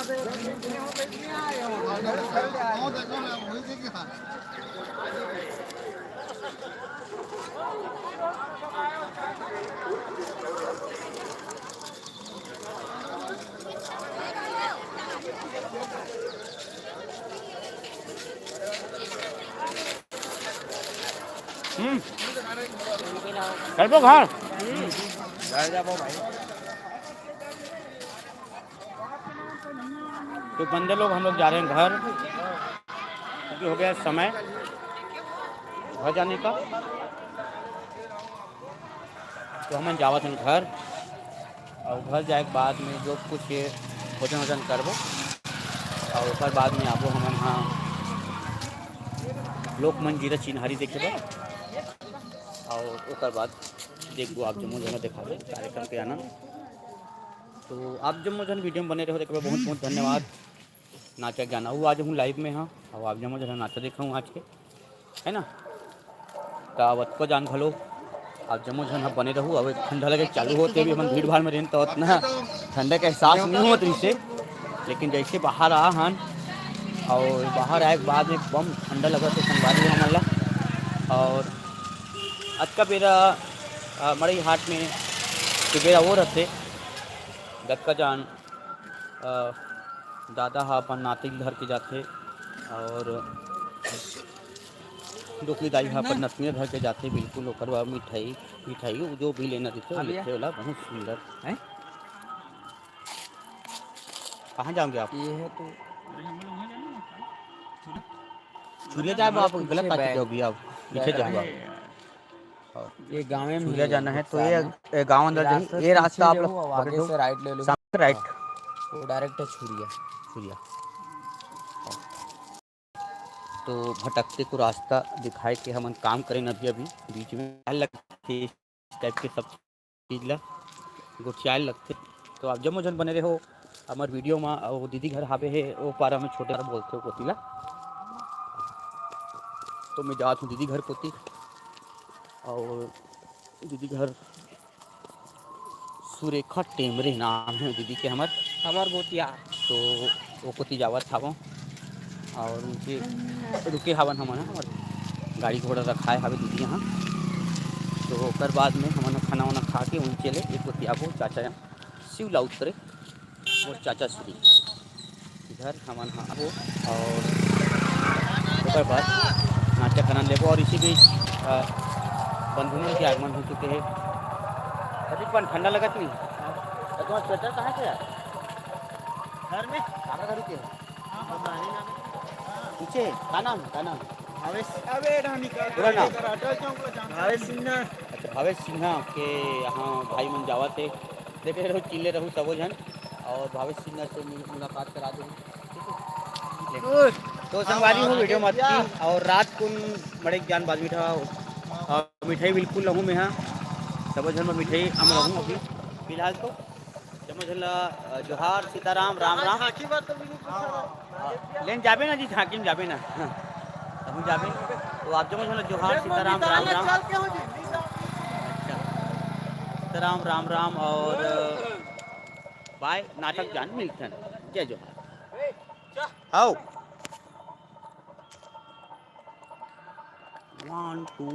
चल पो घर तो बंदे लोग हम लोग जा रहे हैं घर क्योंकि हो गया समय घर जाने का। तो हम जावत हैं घर और घर जाए के बाद में जो कुछ भोजन वोजन करबो और ओकर बाद में आबो हम यहाँ लोक मंजिरा चिन्हारी देखे और ओकर बाद देखो आप जम्मू जगह दिखावे कार्यक्रम के आनंद। तो आप जम्मू जन वीडियो में बने रहो देखो बहुत बहुत धन्यवाद। नाचा गाना वो आज हूँ लाइव में हाँ और आप जम्मू जन नाचा देखा हूँ आज के है ना। तो अब को जान भलो आप जम्मू जन बने रहूँ। अब ठंडा लगे चालू होते भी हम भीड़ भाड़ में रहें तो उतना ठंडा का एहसास नहीं होता इससे, लेकिन जैसे बाहर आ हन और बाहर आए के बाद में बम ठंडा लगा तो संगवारी हमारा। और आज का बेरा मड़ई हाट में के बेरा वो रहते दक्का जान दादा हा अपन नाती घर के जाते और दोकली दाई हा अपन नतनी घर के जाते। बिल्कुल ओकर बाद मिठाई मिठाई जो भी लेना देते लेते वाला बहुत सुंदर है। कहाँ जाओगे आप? ये है तो छुरिया जाए आप गलत बात कर अभी आप पीछे जाओगे ये गाँव में छुरिया जाना है तो ये गांव अंदर ये रास्ता आप लोग आगे से राइट ले लो, सामने राइट वो डायरेक्ट है छुरिया। छुरिया। तो भटकते को रास्ता दिखाए के हम काम करें अभी अभी बीच में लगते इस टाइप के सब चीज ला गोटियाल लगते। तो आप जम्मू जन बने रहो हमारे वीडियो में। वो दीदी घर हावे है वो पारा में छोटे बोलते हो कोतीला। तो मैं जात हूँ दीदी घर कोती और दीदी घर सुरेखा टेमरे नाम है दीदी के हमार गोतिया। तो वो कोती जावत था और उनके रुके हवन हमार गाड़ी घोड़ा रखा है हवे दीदी यहाँ। तो ओकर बाद में हमारा खाना वाना खा के उन चले एक कोती आबो चाचा शिवला उतरे और चाचा श्री इधर हमारे यहाँ आबो और ओकर बाद नाचा खाना लेबो। और इसी बीच बंधुओं के आगमन हो चुके हैं। अभी पण ठंडा लगा नहीं तुम्हारा स्वेटर कहाँ से है? घर में खाना घर के पीछे का नाम पूरा नाम अच्छा भावेश सिन्हा के यहाँ भाई मन जावा थे देखे रहो चिल्ले रहूँ सबो जन और भावेश सिन्हा से मुलाकात करा दूँ। तो संगवारी हो वीडियो मत की और रात को बड़े ज्ञान बाद मीठा और मिठाई बिल्कुल रहूँ मैं यहाँ सबो जन में मिठाई हम रहूँ अभी फिलहाल। तो जमो जोहार सीताराम राम राम लेन जाबे ना जी झांकी में जाबे ना हम जाबे। तो आप जमो जोहार सीताराम राम राम अच्छा सीताराम राम राम और बाय नाटक जान मिलते हैं जय जोहार। आओ 1 2